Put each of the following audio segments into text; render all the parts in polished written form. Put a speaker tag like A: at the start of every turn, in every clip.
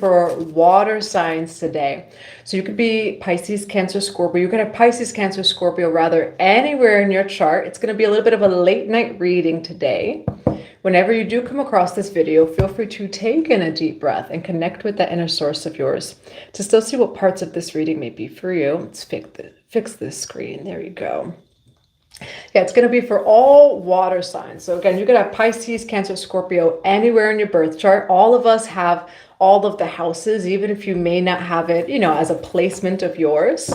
A: for water signs today. So you could be Pisces, Cancer, Scorpio. You could have Pisces, Cancer, Scorpio, rather, anywhere in your chart. It's going to be a little bit of a late night reading today. Whenever you do come across this video, feel free to take in a deep breath and connect with that inner source of yours to still see what parts of this reading may be for you. Let's fix this screen. There you go. Yeah, it's going to be for all water signs. So again, you could have Pisces, Cancer, Scorpio anywhere in your birth chart. All of us have all of the houses, even if you may not have it, you know, as a placement of yours.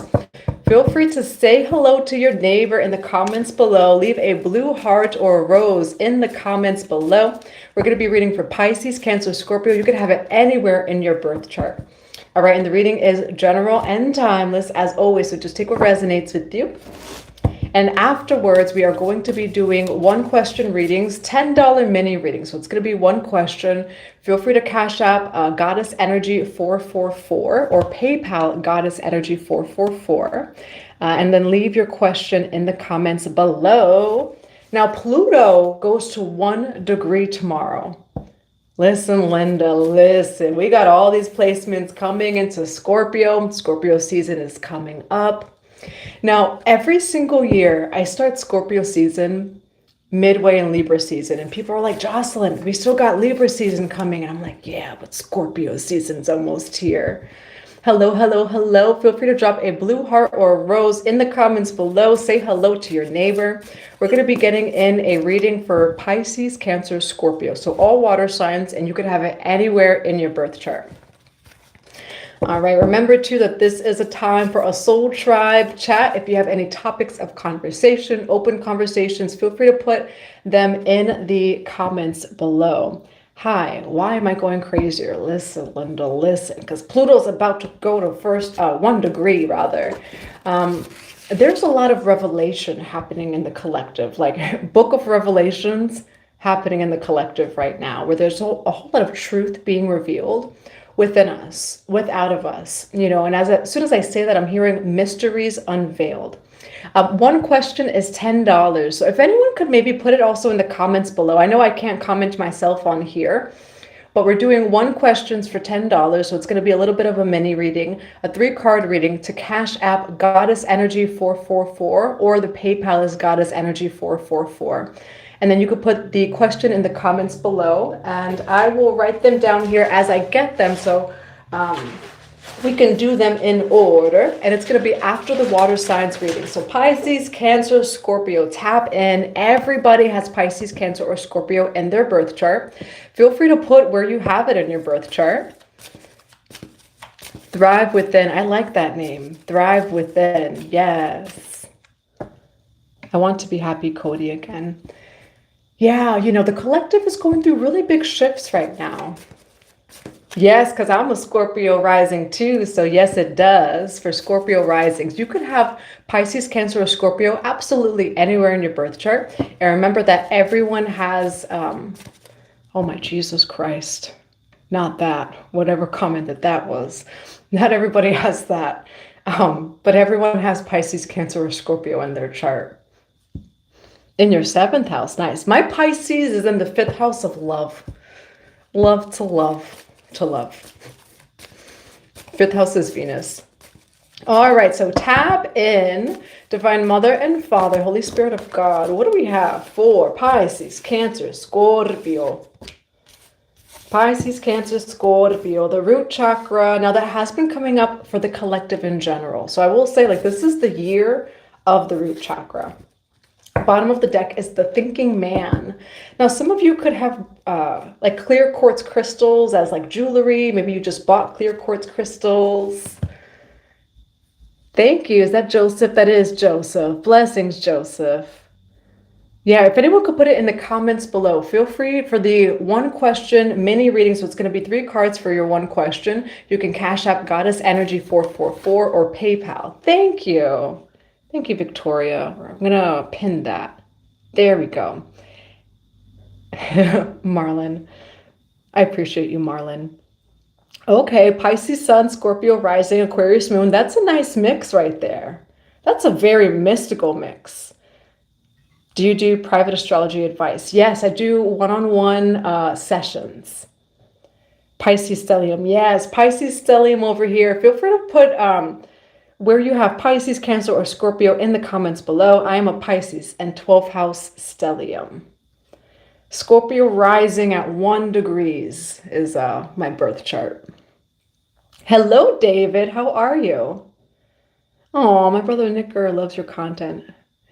A: Feel free to say hello to your neighbor in the comments below. Leave a blue heart or a rose in the comments below. We're going to be reading for Pisces, Cancer, Scorpio. You could have it anywhere in your birth chart. All right, and the reading is general and timeless as always. So just take what resonates with you. And afterwards, we are going to be doing one question readings, $10 mini readings. So it's going to be one question. Feel free to Cash App Goddess Energy 444 or PayPal Goddess Energy 444. And then leave your question in the comments below. Now, Pluto goes to 1 degree tomorrow. Listen, Linda, listen. We got all these placements coming into Scorpio. Scorpio season is coming up. Now, every single year, I start Scorpio season midway in Libra season, and people are like, Jocelyn, we still got Libra season coming. And I'm like, yeah, but Scorpio season's almost here. Hello, hello, hello. Feel free to drop a blue heart or a rose in the comments below. Say hello to your neighbor. We're going to be getting in a reading for Pisces, Cancer, Scorpio. So all water signs, and you could have it anywhere in your birth chart. All right, remember too that this is a time for a soul tribe chat. If you have any topics of conversation, open conversations, feel free to put them in the comments below. Hi, why am I going crazier? Listen, Linda, listen, because Pluto's about to go to 1 degree rather. There's a lot of revelation happening in the collective, like Book of Revelations happening in the collective right now, where there's a whole lot of truth being revealed within us, without of us, you know, and as soon as I say that, I'm hearing mysteries unveiled. One question is $10. So if anyone could maybe put it also in the comments below. I know I can't comment myself on here, but we're doing one questions for $10. So it's going to be a little bit of a mini reading, a 3-card reading to Cash App Goddess Energy 444, or the PayPal is Goddess Energy 444. And then you could put the question in the comments below, and I will write them down here as I get them, so we can do them in order. And it's going to be after the water signs reading. So Pisces, Cancer, Scorpio, tap in. Everybody has Pisces, Cancer, or Scorpio in their birth chart. Feel free to put where you have it in your birth chart. Thrive Within. I like that name. Thrive Within. Yes. I want to be happy, Cody, again. Yeah, you know, the collective is going through really big shifts right now. Yes, because I'm a Scorpio rising too. So yes, it does for Scorpio risings. You could have Pisces, Cancer, or Scorpio absolutely anywhere in your birth chart. And remember that everyone has, oh my Jesus Christ, not that, whatever comment that was. Not everybody has that. But everyone has Pisces, Cancer, or Scorpio in their chart. In your 7th house, nice. My Pisces is in the 5th house of love. Love to love to love. 5th house is Venus. All right, so tap in Divine Mother and Father, Holy Spirit of God. What do we have for Pisces, Cancer, Scorpio? Pisces, Cancer, Scorpio, the root chakra. Now that has been coming up for the collective in general. So I will say, like, this is the year of the root chakra. Bottom of the deck is the thinking man. Now, some of you could have like clear quartz crystals as like jewelry. Maybe you just bought clear quartz crystals. Thank you. Is that Joseph? That is Joseph. Blessings, Joseph. Yeah, if anyone could put it in the comments below, feel free for the one question mini reading. So it's going to be 3 cards for your one question. You can Cash App Goddess Energy 444 or PayPal. Thank you. Thank you, Victoria. I'm going to pin that. There we go. Marlon. I appreciate you, Marlon. Okay, Pisces Sun, Scorpio Rising, Aquarius Moon. That's a nice mix right there. That's a very mystical mix. Do you do private astrology advice? Yes, I do one-on-one sessions. Pisces stellium. Yes, Pisces stellium over here. Feel free to put where you have Pisces, Cancer, or Scorpio in the comments below. I am a Pisces and 12th house stellium. Scorpio rising at 1 degrees is my birth chart. Hello, David. How are you? Oh, my brother Nicker loves your content.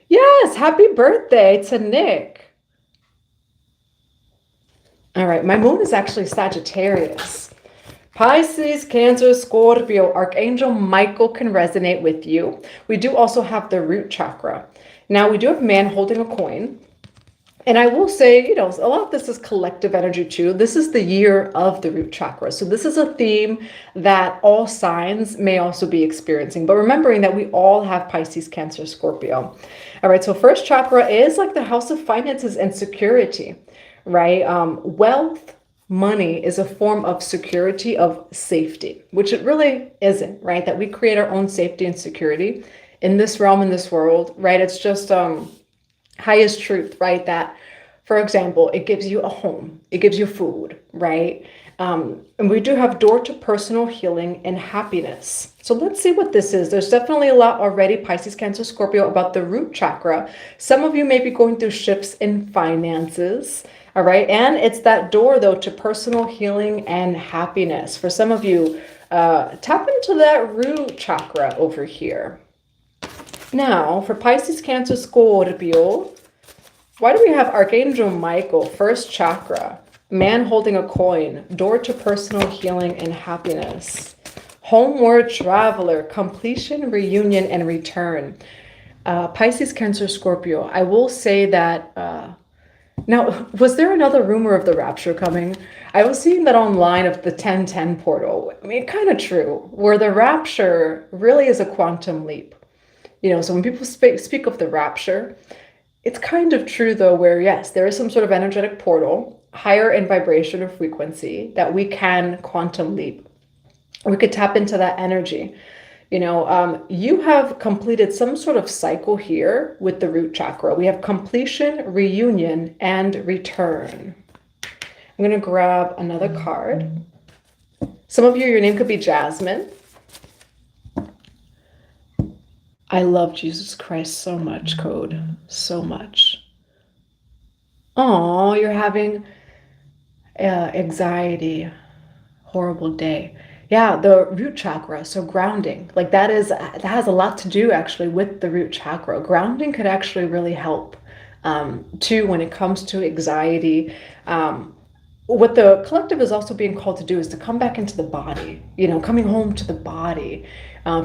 A: Yes, happy birthday to Nick. All right, my moon is actually Sagittarius. Pisces, Cancer, Scorpio, Archangel Michael can resonate with you. We do also have the root chakra. Now, we do have man holding a coin. And I will say, a lot of this is collective energy too. This is the year of the root chakra. So this is a theme that all signs may also be experiencing. But remembering that we all have Pisces, Cancer, Scorpio. All right, so first chakra is like the house of finances and security, right? Wealth, money is a form of security, of safety, which it really isn't, right? That we create our own safety and security in this realm, in this world, right? It's just highest truth, right? That, for example, it gives you a home, it gives you food, right? And we do have door to personal healing and happiness. So let's see what this is. There's definitely a lot already, Pisces, Cancer, Scorpio, about the root chakra. Some of you may be going through shifts in finances, all right? And it's that door, though, to personal healing and happiness. For some of you, tap into that root chakra over here. Now, for Pisces, Cancer, Scorpio, why do we have Archangel Michael, first chakra, man holding a coin, door to personal healing and happiness, homeward traveler, completion, reunion, and return. Pisces, Cancer, Scorpio, I will say that, now, was there another rumor of the rapture coming? I was seeing that online of the 1010 portal. I mean, kind of true, where the rapture really is a quantum leap. So when people speak of the rapture, it's kind of true though, where yes, there is some sort of energetic portal, higher in vibration or frequency, that we can quantum leap. We could tap into that energy. You have completed some sort of cycle here with the root chakra. We have completion, reunion, and return. I'm going to grab another card. Some of you, your name could be Jasmine. I love Jesus Christ so much, Code. So much. Oh, you're having anxiety. Horrible day. Yeah, the root chakra. So grounding. Like that has a lot to do actually with the root chakra. Grounding could actually really help too when it comes to anxiety. What the collective is also being called to do is to come back into the body, coming home to the body.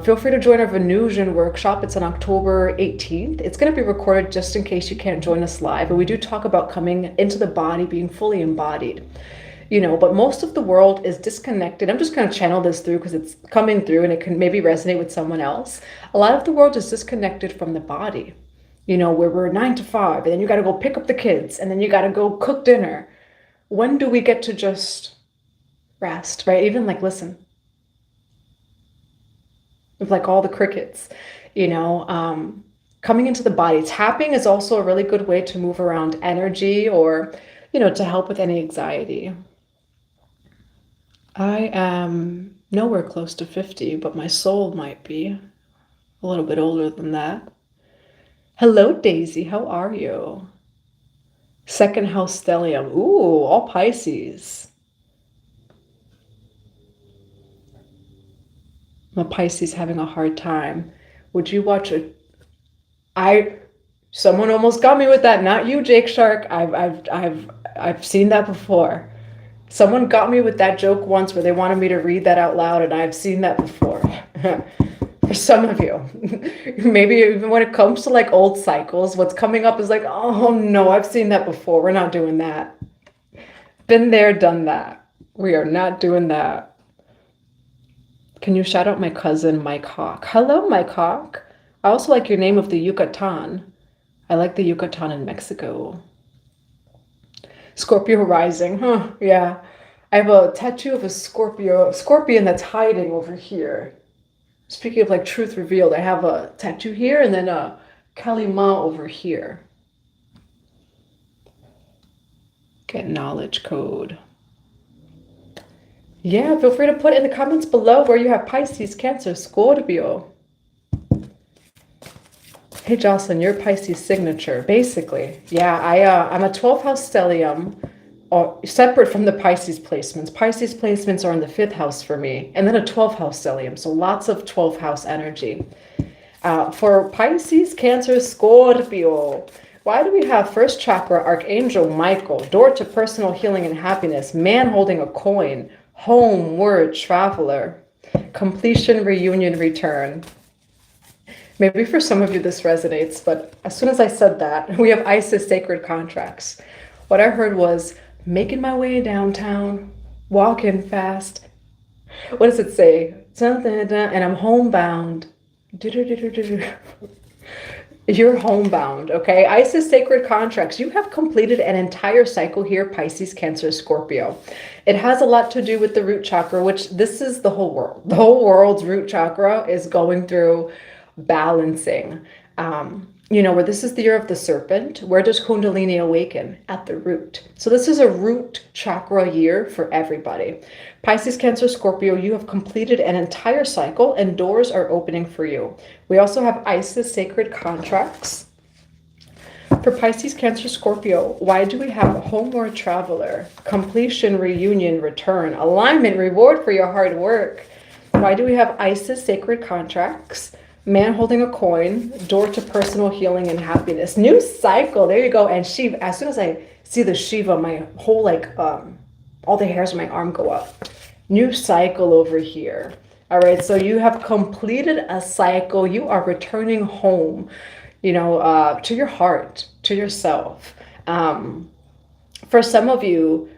A: Feel free to join our Venusian workshop. It's on October 18th. It's going to be recorded just in case you can't join us live. But we do talk about coming into the body, being fully embodied. But most of the world is disconnected. I'm just going to channel this through because it's coming through and it can maybe resonate with someone else. A lot of the world is disconnected from the body, where we're 9 to 5 and then you got to go pick up the kids and then you got to go cook dinner. When do we get to just rest, right? Even like, listen, with like all the crickets, coming into the body. Tapping is also a really good way to move around energy or, to help with any anxiety. I am nowhere close to 50, but my soul might be a little bit older than that. Hello, Daisy. How are you? Second house stellium. Ooh, all Pisces. I'm a Pisces having a hard time. Would you watch someone almost got me with that. Not you, Jake Shark. I've seen that before. Someone got me with that joke once where they wanted me to read that out loud, and I've seen that before. For some of you, maybe even when it comes to like old cycles, what's coming up is like, oh no, I've seen that before. We're not doing that. Been there, done that. We are not doing that. Can you shout out my cousin, Mike Hawk? Hello, Mike Hawk. I also like your name of the Yucatan. I like the Yucatan in Mexico. Scorpio rising. Huh, yeah. I have a tattoo of a scorpion that's hiding over here. Speaking of like truth revealed, I have a tattoo here and then a kalima over here. Get knowledge code. Yeah, feel free to put in the comments below where you have Pisces, Cancer, Scorpio. Hey Jocelyn, your Pisces signature, basically. Yeah, I'm a 12th house stellium, separate from the Pisces placements. Pisces placements are in the 5th house for me, and then a 12th house stellium, so lots of 12th house energy. For Pisces, Cancer, Scorpio, why do we have first chakra, Archangel Michael, door to personal healing and happiness, man holding a coin, homeward traveler, completion, reunion, return. Maybe for some of you this resonates, but as soon as I said that, we have Isis sacred contracts. What I heard was making my way downtown, walking fast. What does it say? Something, and I'm homebound. You're homebound, okay? Isis sacred contracts. You have completed an entire cycle here, Pisces, Cancer, Scorpio. It has a lot to do with the root chakra, which this is the whole world. The whole world's root chakra is going through balancing. Where this is the year of the serpent, where does Kundalini awaken? At the root. So this is a root chakra year for everybody. Pisces, Cancer, Scorpio, you have completed an entire cycle and doors are opening for you. We also have Isis sacred contracts. For Pisces, Cancer, Scorpio, why do we have homeward traveler, completion, reunion, return, alignment, reward for your hard work? Why do we have Isis sacred contracts? Man holding a coin, door to personal healing and happiness. New cycle, there you go. And Shiva, as soon as I see the Shiva, my whole, all the hairs on my arm go up. New cycle over here. All right, so you have completed a cycle. You are returning home, to your heart, to yourself. For some of you,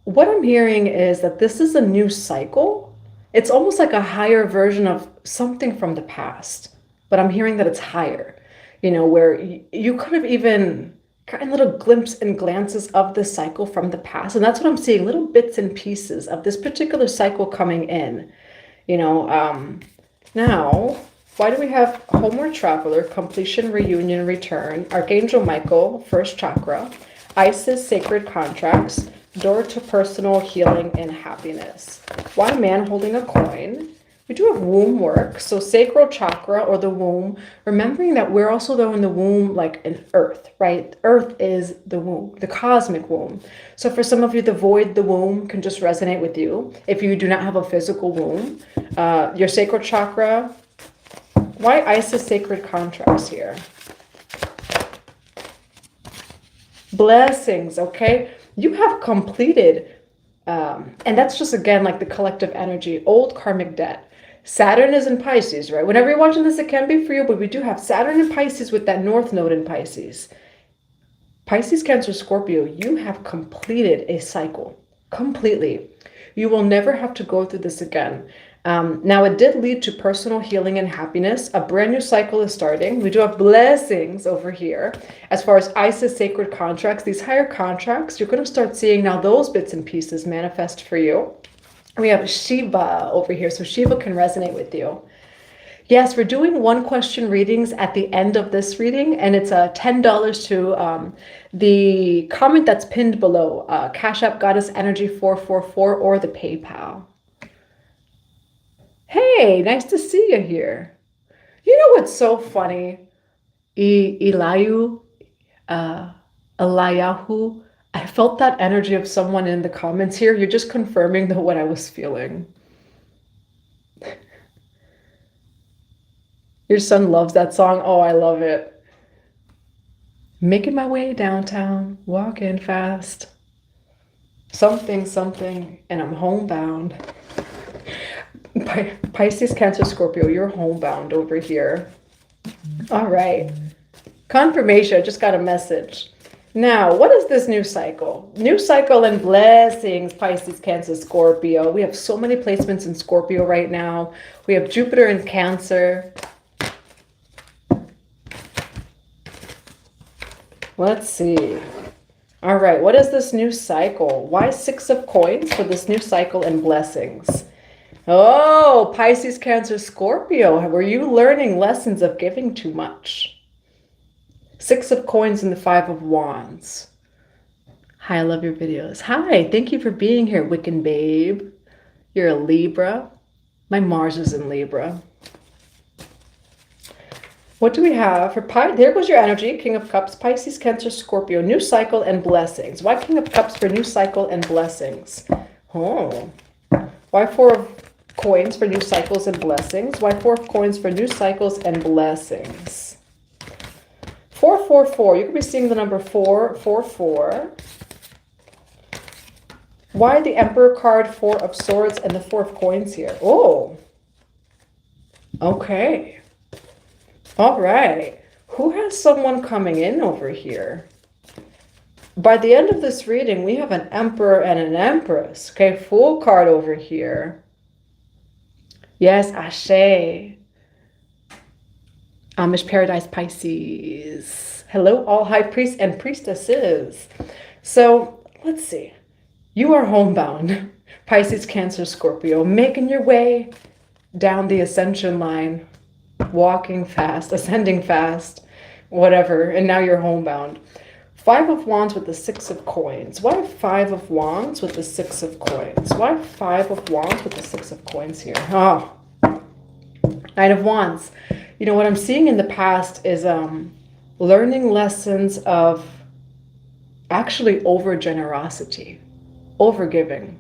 A: what I'm hearing is that this is a new cycle. It's almost like a higher version of something from the past. But I'm hearing that it's higher, where you could have even gotten little glimpses and glances of this cycle from the past. And that's what I'm seeing, little bits and pieces of this particular cycle coming in. Now, why do we have homeward traveler, completion, reunion, return, Archangel Michael, first chakra, Isis, sacred contracts, door to personal healing and happiness? Why man holding a coin? We do have womb work, so sacral chakra or the womb, remembering that we're also though in the womb like an earth, right? Earth is the womb, the cosmic womb. So for some of you, the void, the womb can just resonate with you. If you do not have a physical womb, your sacral chakra, why Isis sacred contracts here? Blessings, okay? You have completed, and that's just again like the collective energy, old karmic debt. Saturn is in Pisces, right? Whenever you're watching this, it can be for you, but we do have Saturn in Pisces with that North Node in Pisces. Pisces, Cancer, Scorpio, you have completed a cycle completely. You will never have to go through this again. Now, it did lead to personal healing and happiness. A brand new cycle is starting. We do have blessings over here. As far as Isis sacred contracts, these higher contracts, you're going to start seeing now those bits and pieces manifest for you. We have Shiva over here, so Shiva can resonate with you. Yes, we're doing one question readings at the end of this reading, and it's $10 to the comment that's pinned below, Cash App Goddess Energy 444 or the PayPal. Hey, nice to see you here. You know what's so funny? Eliyahu, I felt that energy of someone in the comments here. You're just confirming what I was feeling. Your son loves that song. Oh, I love it. Making my way downtown, walking fast. Something, and I'm homebound. Pisces, Cancer, Scorpio, you're homebound over here. All right. Confirmation, I just got a message. Now, what is this new cycle? New cycle and blessings, Pisces, Cancer, Scorpio. We have so many placements in Scorpio right now. We have Jupiter in Cancer. Let's see. All right, what is this new cycle? Why 6 of coins for this new cycle and blessings? Oh, Pisces, Cancer, Scorpio. Were you learning lessons of giving too much? 6 of coins and the 5 of wands. Hi, I love your videos. Hi, thank you for being here, Wiccan Babe. You're a Libra. My Mars is in Libra. What do we have for there goes your energy, King of Cups, Pisces, Cancer, Scorpio, new cycle and blessings. Why King of Cups for new cycle and blessings? Oh. Why Four of Coins for new cycles and blessings? Why Four of Coins for new cycles and blessings? 444. You could be seeing the number 444. Why the Emperor card, Four of Swords, and the Four of Coins here? Oh. Okay. All right. Who has someone coming in over here? By the end of this reading, we have an Emperor and an Empress. Okay, Fool card over here. Yes, Ashe. Amish Paradise Pisces. Hello, all High Priests and Priestesses. So, let's see. You are homebound. Pisces, Cancer, Scorpio. Making your way down the ascension line. Walking fast, ascending fast, whatever. And now you're homebound. Five of Wands with the Six of Coins. Why Five of Wands with the Six of Coins? Why Five of Wands with the Six of Coins here? Oh, Knight of Wands. You know, what I'm seeing in the past is learning lessons of actually over-generosity, over-giving.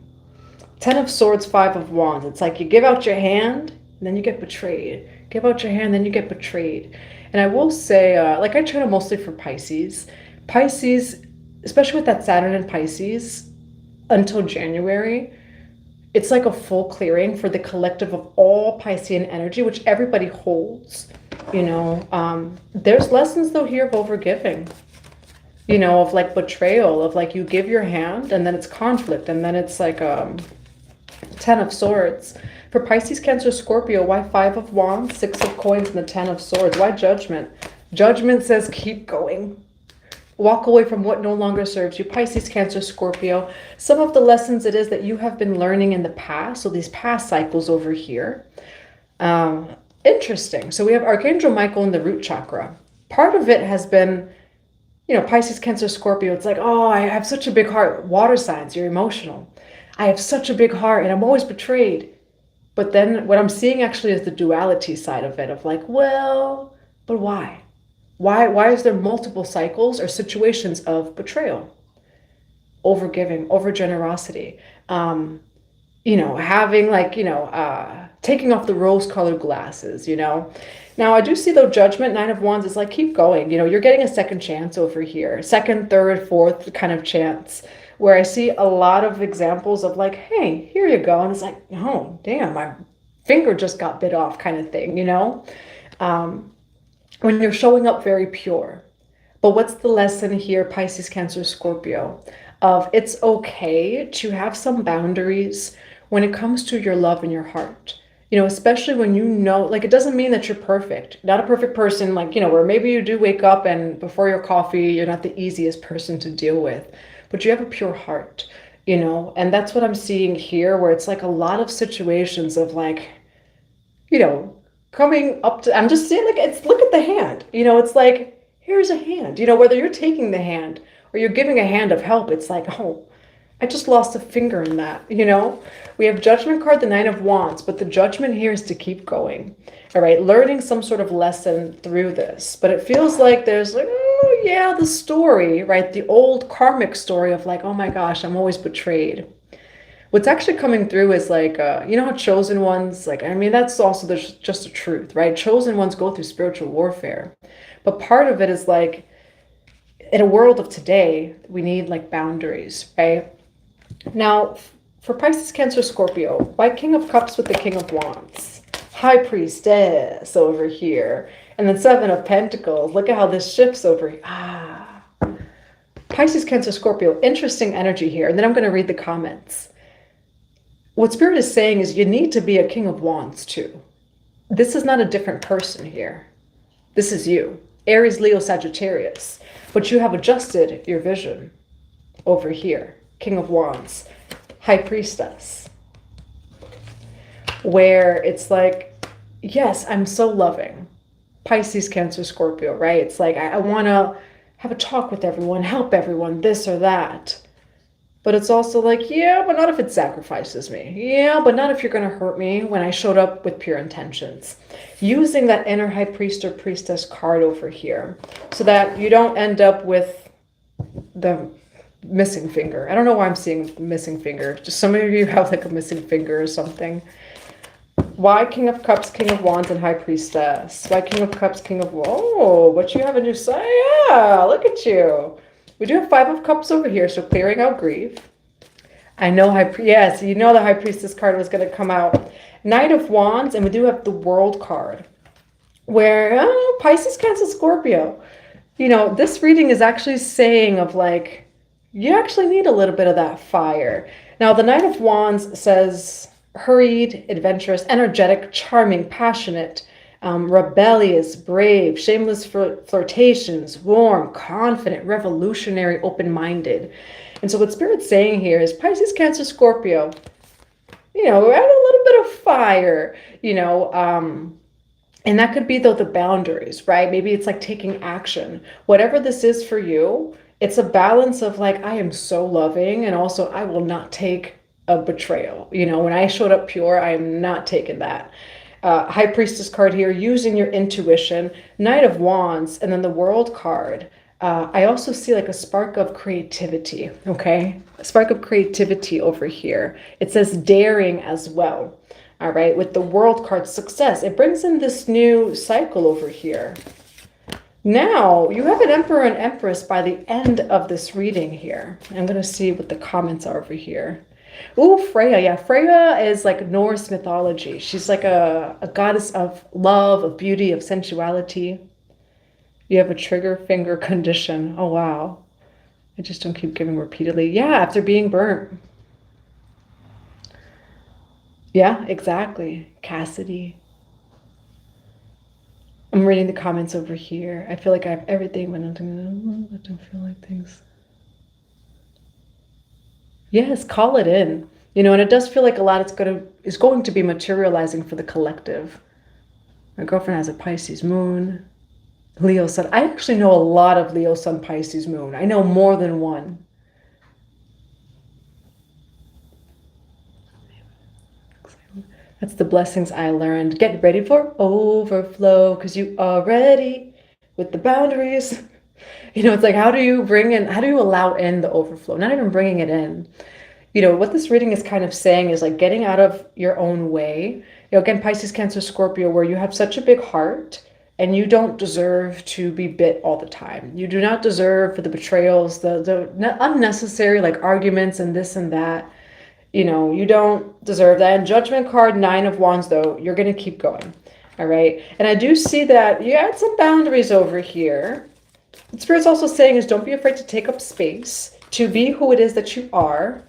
A: 10 of Swords, Five of Wands. It's like you give out your hand, and then you get betrayed. Give out your hand, then you get betrayed. And I will say, like I channel mostly for Pisces. Pisces, especially with that Saturn in Pisces, until January, it's like a full clearing for the collective of all Piscean energy, which everybody holds. You know, there's lessons though here of overgiving, you know, of like betrayal, of like you give your hand and then it's conflict, and then it's like 10 of Swords. For Pisces, Cancer, Scorpio, why Five of Wands, Six of Coins, and the 10 of Swords? Why Judgment? Judgment says keep going. Walk away from what no longer serves you. Pisces, Cancer, Scorpio. Some of the lessons it is that you have been learning in the past. So these past cycles over here. Interesting. So we have Archangel Michael in the root chakra. Part of it has been, you know, Pisces, Cancer, Scorpio. It's like, oh, I have such a big heart. Water signs, you're emotional. I have such a big heart and I'm always betrayed. But then what I'm seeing actually is the duality side of it, of like, well, but why? Why is there multiple cycles or situations of betrayal, overgiving, overgenerosity, you know, having like, you know, taking off the rose-colored glasses, you know? Now, I do see though Judgment, Nine of Wands is like, keep going. You know, you're getting a second chance over here. Second, third, fourth kind of chance, where I see a lot of examples of like, hey, here you go. And it's like, oh, damn, my finger just got bit off kind of thing, you know? When you're showing up very pure. But what's the lesson here, Pisces, Cancer, Scorpio, of it's okay to have some boundaries when it comes to your love and your heart. You know, especially when you know, like, it doesn't mean that you're perfect. Not a perfect person, like, you know, where maybe you do wake up and before your coffee, you're not the easiest person to deal with. But you have a pure heart, you know, and that's what I'm seeing here, where it's like a lot of situations of like, you know, coming up to, I'm just saying, like, it's, look at the hand, you know, it's like, here's a hand, you know, whether you're taking the hand or you're giving a hand of help, it's like, oh, I just lost a finger in that, you know. We have Judgment card, the Nine of Wands, but the judgment here is to keep going, all right, learning some sort of lesson through this. But it feels like there's like, oh yeah, the story, right, the old karmic story of like, oh my gosh, I'm always betrayed. What's actually coming through is like, you know how chosen ones, like, I mean, that's also just the truth, right? Chosen ones go through spiritual warfare. But part of it is like, in a world of today, we need like boundaries, right? Now, for Pisces, Cancer, Scorpio, why King of Cups with the King of Wands? High Priestess over here. And then Seven of Pentacles. Look at how this shifts over here. Ah. Pisces, Cancer, Scorpio. Interesting energy here. And then I'm going to read the comments. What Spirit is saying is you need to be a King of Wands too. This is not a different person here. This is you. Aries, Leo, Sagittarius. But you have adjusted your vision over here. King of Wands. High Priestess. Where it's like, yes, I'm so loving. Pisces, Cancer, Scorpio, right? It's like, I want to have a talk with everyone, help everyone, this or that. But it's also like, yeah, but not if it sacrifices me. Yeah, but not if you're going to hurt me when I showed up with pure intentions. Using that inner high priest or priestess card over here so that you don't end up with the missing finger. I don't know why I'm seeing missing finger. Just some of you have like a missing finger or something. Why King of Cups, King of Wands, and High Priestess? Why King of Cups, King of... Oh, but you have a new sign. Yeah, look at you. We do have Five of Cups over here, so clearing out grief. I know yes, you know the High Priestess card was going to come out. Knight of Wands, and we do have the World card. Where, Pisces, Cancer, Scorpio. You know, this reading is actually saying of like, you actually need a little bit of that fire. Now, the Knight of Wands says... hurried, adventurous, energetic, charming, passionate, rebellious, brave, shameless flirtations, warm, confident, revolutionary, open-minded. And so what Spirit's saying here is Pisces, Cancer, Scorpio, you know, add a little bit of fire, you know, and that could be though the boundaries, right? Maybe it's like taking action. Whatever this is for you, it's a balance of like, I am so loving, and also I will not take a betrayal. You know, when I showed up pure, I am not taking that. High Priestess card here, using your intuition. Knight of Wands, and then the World card. I also see like a spark of creativity, okay? A spark of creativity over here. It says daring as well, all right? With the World card, success. It brings in this new cycle over here. Now, you have an Emperor and Empress by the end of this reading here. I'm going to see what the comments are over here. Ooh, Freya. Yeah, Freya is like Norse mythology. She's like a goddess of love, of beauty, of sensuality. You have a trigger finger condition. Oh, wow. I just don't keep giving repeatedly. Yeah, after being burnt. Yeah, exactly. Cassidy. I'm reading the comments over here. I feel like I have everything, but I don't feel like things. Yes, call it in. You know, and it does feel like a lot is going to be materializing for the collective. My girlfriend has a Pisces moon. Leo sun. I actually know a lot of Leo sun, Pisces moon. I know more than one. That's the blessings I learned. Get ready for overflow, because you are ready with the boundaries. You know, it's like, how do you allow in the overflow? Not even bringing it in. You know, what this reading is kind of saying is like getting out of your own way. You know, again, Pisces, Cancer, Scorpio, where you have such a big heart and you don't deserve to be bit all the time. You do not deserve for the betrayals, the unnecessary like arguments and this and that. You know, you don't deserve that. And Judgment card, 9 of Wands, though, you're going to keep going. All right. And I do see that you had some boundaries over here. What Spirit's also saying is don't be afraid to take up space, to be who it is that you are.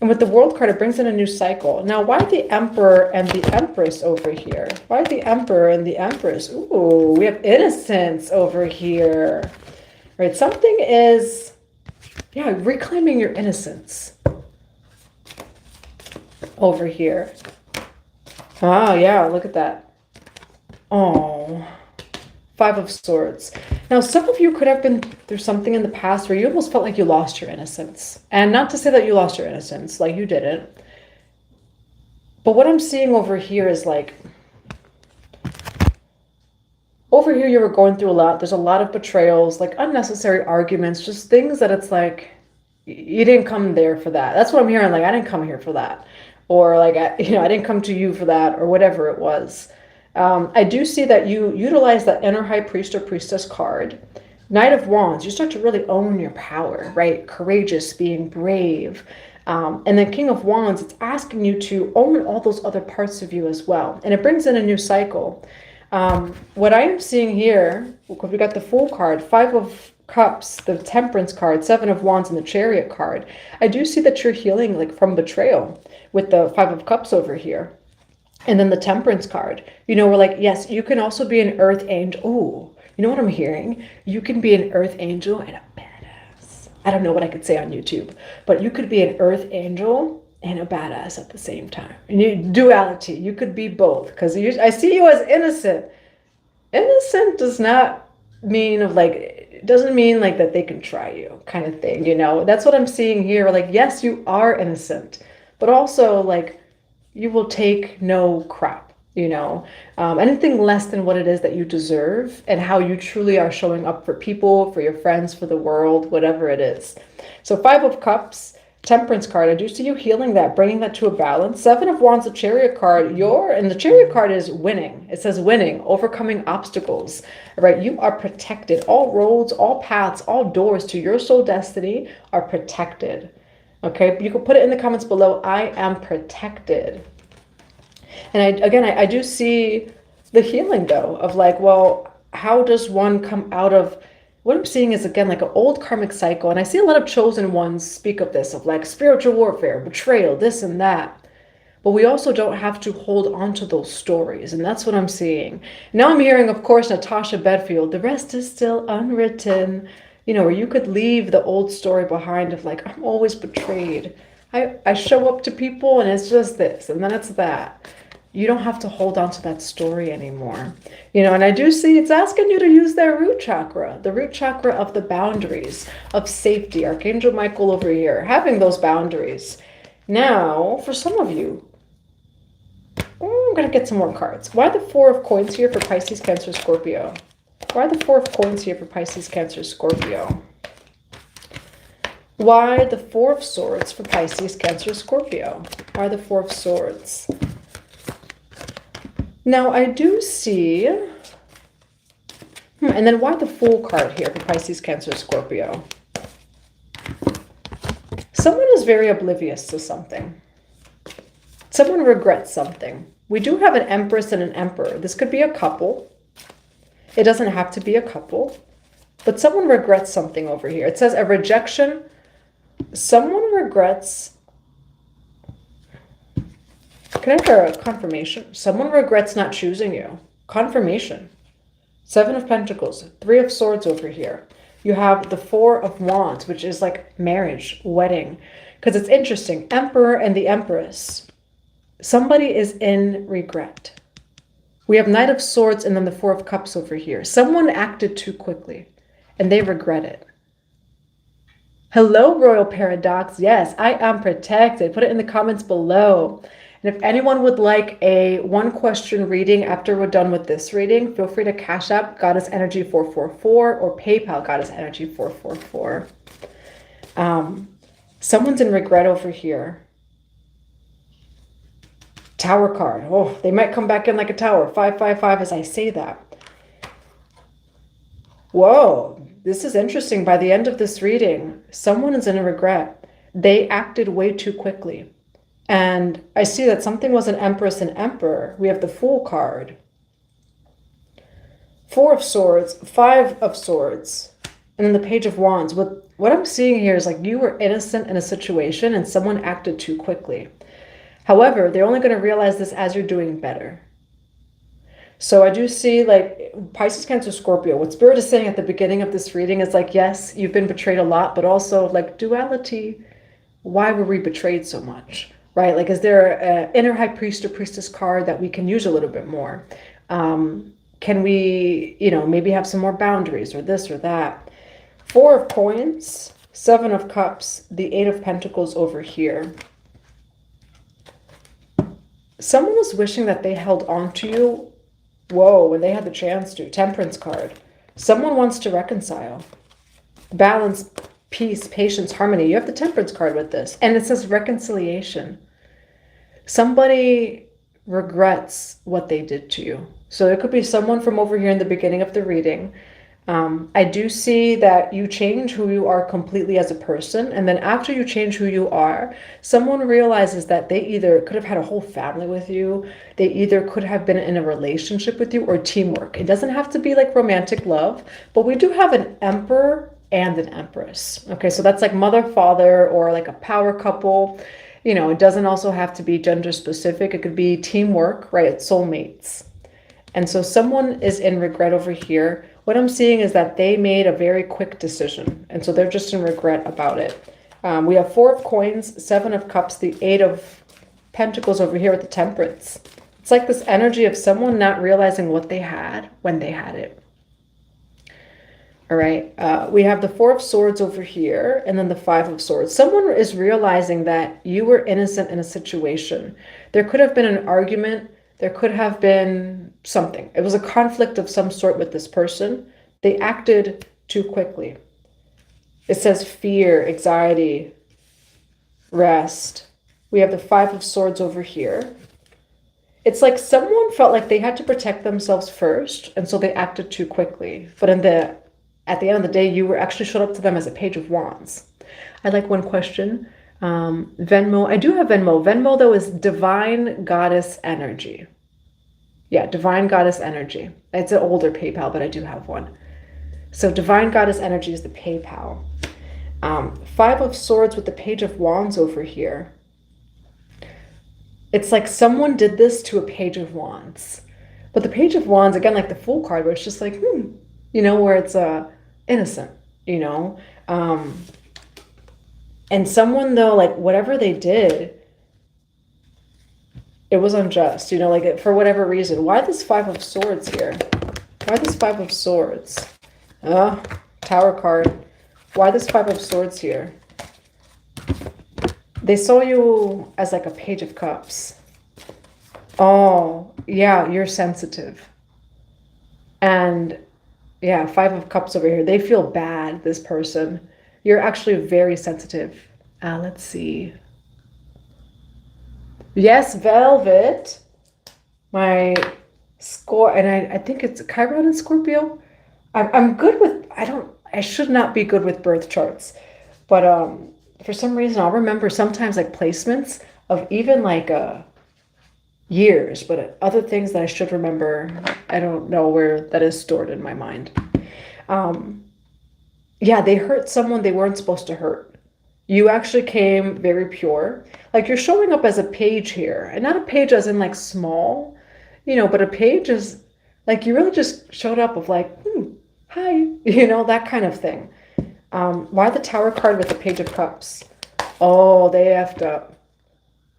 A: And with the World card, it brings in a new cycle. Now, why the Emperor and the Empress over here? Why the Emperor and the Empress? Ooh, we have innocence over here. All right, something is, yeah, reclaiming your innocence over here. Ah, yeah, look at that. Oh, 5 of Swords. Now, some of you could have been through something in the past where you almost felt like you lost your innocence. And not to say that you lost your innocence, like you didn't. But what I'm seeing over here is like, over here you were going through a lot. There's a lot of betrayals, like unnecessary arguments, just things that it's like, you didn't come there for that. That's what I'm hearing. Like, I didn't come here for that. Or like, I didn't come to you for that, or whatever it was. I do see that you utilize that inner high priest or priestess card. Knight of Wands, you start to really own your power, right? Courageous, being brave. And then King of Wands, it's asking you to own all those other parts of you as well. And it brings in a new cycle. What I am seeing here, because we got the Fool card, 5 of Cups, the Temperance card, 7 of Wands, and the Chariot card. I do see that you're healing like from betrayal with the 5 of Cups over here. And then the Temperance card, you know, we're like, yes, you can also be an earth angel. Oh, you know what I'm hearing? You can be an earth angel and a badass. I don't know what I could say on YouTube, but you could be an earth angel and a badass at the same time. And duality, you could be both, because I see you as innocent. Innocent does not mean of like, it doesn't mean like that they can try you kind of thing, you know? That's what I'm seeing here. Like, yes, you are innocent, but also like you will take no crap, you know? Anything less than what it is that you deserve and how you truly are showing up for people, for your friends, for the world, whatever it is. So 5 of Cups, Temperance card, I do see you healing that, bringing that to a balance. 7 of Wands, the Chariot card, and the Chariot card is winning. It says winning, overcoming obstacles, right? You are protected. All roads, all paths, all doors to your soul destiny are protected. Okay, you can put it in the comments below. I am protected. And I do see the healing though of like, well, how does one come out of, what I'm seeing is again like an old karmic cycle. And I see a lot of chosen ones speak of this, of like spiritual warfare, betrayal, this and that. But we also don't have to hold on to those stories. And that's what I'm seeing. Now I'm hearing, of course, Natasha Bedfield, the rest is still unwritten. You know, where you could leave the old story behind of like, I'm always betrayed. I show up to people and it's just this and then it's that. You don't have to hold on to that story anymore. You know, and I do see it's asking you to use that root chakra, the root chakra of the boundaries, of safety. Archangel Michael over here, having those boundaries. Now, for some of you, I'm going to get some more cards. Why the 4 of Coins here for Pisces, Cancer, Scorpio? Why the 4 of Coins here for Pisces, Cancer, Scorpio? Why the 4 of Swords for Pisces, Cancer, Scorpio? Why the 4 of Swords? Now, I do see, and then why the Fool card here for Pisces, Cancer, Scorpio? Someone is very oblivious to something. Someone regrets something. We do have an Empress and an Emperor. This could be a couple. It doesn't have to be a couple, but someone regrets something over here. It says a rejection. Someone regrets. Can I have a confirmation? Someone regrets not choosing you. Confirmation. 7 of Pentacles, 3 of Swords over here. You have the 4 of Wands, which is like marriage, wedding. Because it's interesting. Emperor and the Empress. Somebody is in regret. We have Knight of Swords and then the 4 of Cups over here. Someone acted too quickly and they regret it. Hello, Royal Paradox. Yes, I am protected. Put it in the comments below. And if anyone would like a 1-question reading after we're done with this reading, feel free to Cash App Goddess Energy 444 or PayPal Goddess Energy 444. Someone's in regret over here. Tower card. Oh, they might come back in like a tower. 555 as I say that. Whoa, this is interesting. By the end of this reading, someone is in a regret. They acted way too quickly. And I see that something was an Empress and Emperor. We have the Fool card. 4 of Swords, 5 of Swords, and then the Page of Wands. What I'm seeing here is like you were innocent in a situation and someone acted too quickly. However, they're only going to realize this as you're doing better. So I do see like Pisces, Cancer, Scorpio. What Spirit is saying at the beginning of this reading is like, yes, you've been betrayed a lot, but also like duality. Why were we betrayed so much? Right? Like, is there an inner high priest or priestess card that we can use a little bit more? Can we, you know, maybe have some more boundaries or this or that? 4 of Coins, 7 of Cups, the 8 of Pentacles over here. Someone was wishing that they held on to you, whoa, when they had the chance to. Temperance card. Someone wants to reconcile. Balance, peace, patience, harmony. You have the Temperance card with this. And it says reconciliation. Somebody regrets what they did to you. So it could be someone from over here in the beginning of the reading. I do see that you change who you are completely as a person. And then after you change who you are, someone realizes that they either could have had a whole family with you. They either could have been in a relationship with you or teamwork. It doesn't have to be like romantic love, but we do have an Emperor and an Empress. Okay, so that's like mother, father, or like a power couple. You know, it doesn't also have to be gender specific. It could be teamwork, right? It's soulmates. And so someone is in regret over here. What I'm seeing is that they made a very quick decision. And so they're just in regret about it. We have 4 of Coins, 7 of Cups, the 8 of Pentacles over here with the Temperance. It's like this energy of someone not realizing what they had when they had it. All right. We have the Four of Swords over here, and then the Five of Swords. Someone is realizing that you were innocent in a situation. There could have been an argument. There could have been something. It was a conflict of some sort with this person. They acted too quickly. It says fear, anxiety, rest. We have the Five of Swords over here. It's like someone felt like they had to protect themselves first, and so they acted too quickly. But at the end of the day, you were actually showed up to them as a Page of Wands. I like one question. Venmo. I do have Venmo. Venmo, though, is Divine Goddess Energy. Yeah, Divine Goddess Energy. It's an older PayPal, but I do have one. So Divine Goddess Energy is the PayPal. Five of Swords with the Page of Wands over here. It's like someone did this to a Page of Wands. But the Page of Wands, again, like the Fool card, where it's just like, you know, where it's innocent, you know. And someone, though, like whatever they did, it was unjust, you know, like for whatever reason. Why this Five of Swords here? Why this Five of Swords? Tower card. Why this Five of Swords here? They saw you as like a Page of Cups. Oh, yeah, you're sensitive. And yeah, Five of Cups over here. They feel bad, this person. You're actually very sensitive. Let's see. Yes, Velvet. My score, and I think it's Chiron and Scorpio. I'm good with, I should not be good with birth charts. But for some reason, I'll remember sometimes like placements of even like years, but other things that I should remember, I don't know where that is stored in my mind. Yeah, they hurt someone they weren't supposed to hurt. You actually came very pure. Like you're showing up as a page here, and not a page as in like small, you know, but a page is like you really just showed up of like, hi, you know, that kind of thing. Why the Tower card with the Page of Cups? Oh, they effed up.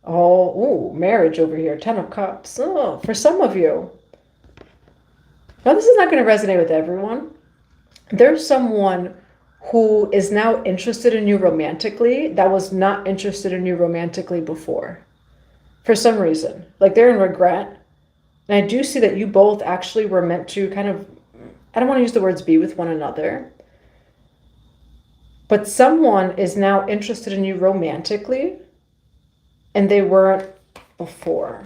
A: Oh, ooh, marriage over here. 10 of Cups. Oh, for some of you. Now, this is not going to resonate with everyone. There's someone who is now interested in you romantically that was not interested in you romantically before. For some reason. Like they're in regret. And I do see that you both actually were meant to kind of, I don't want to use the words be with one another. But someone is now interested in you romantically, and they weren't before.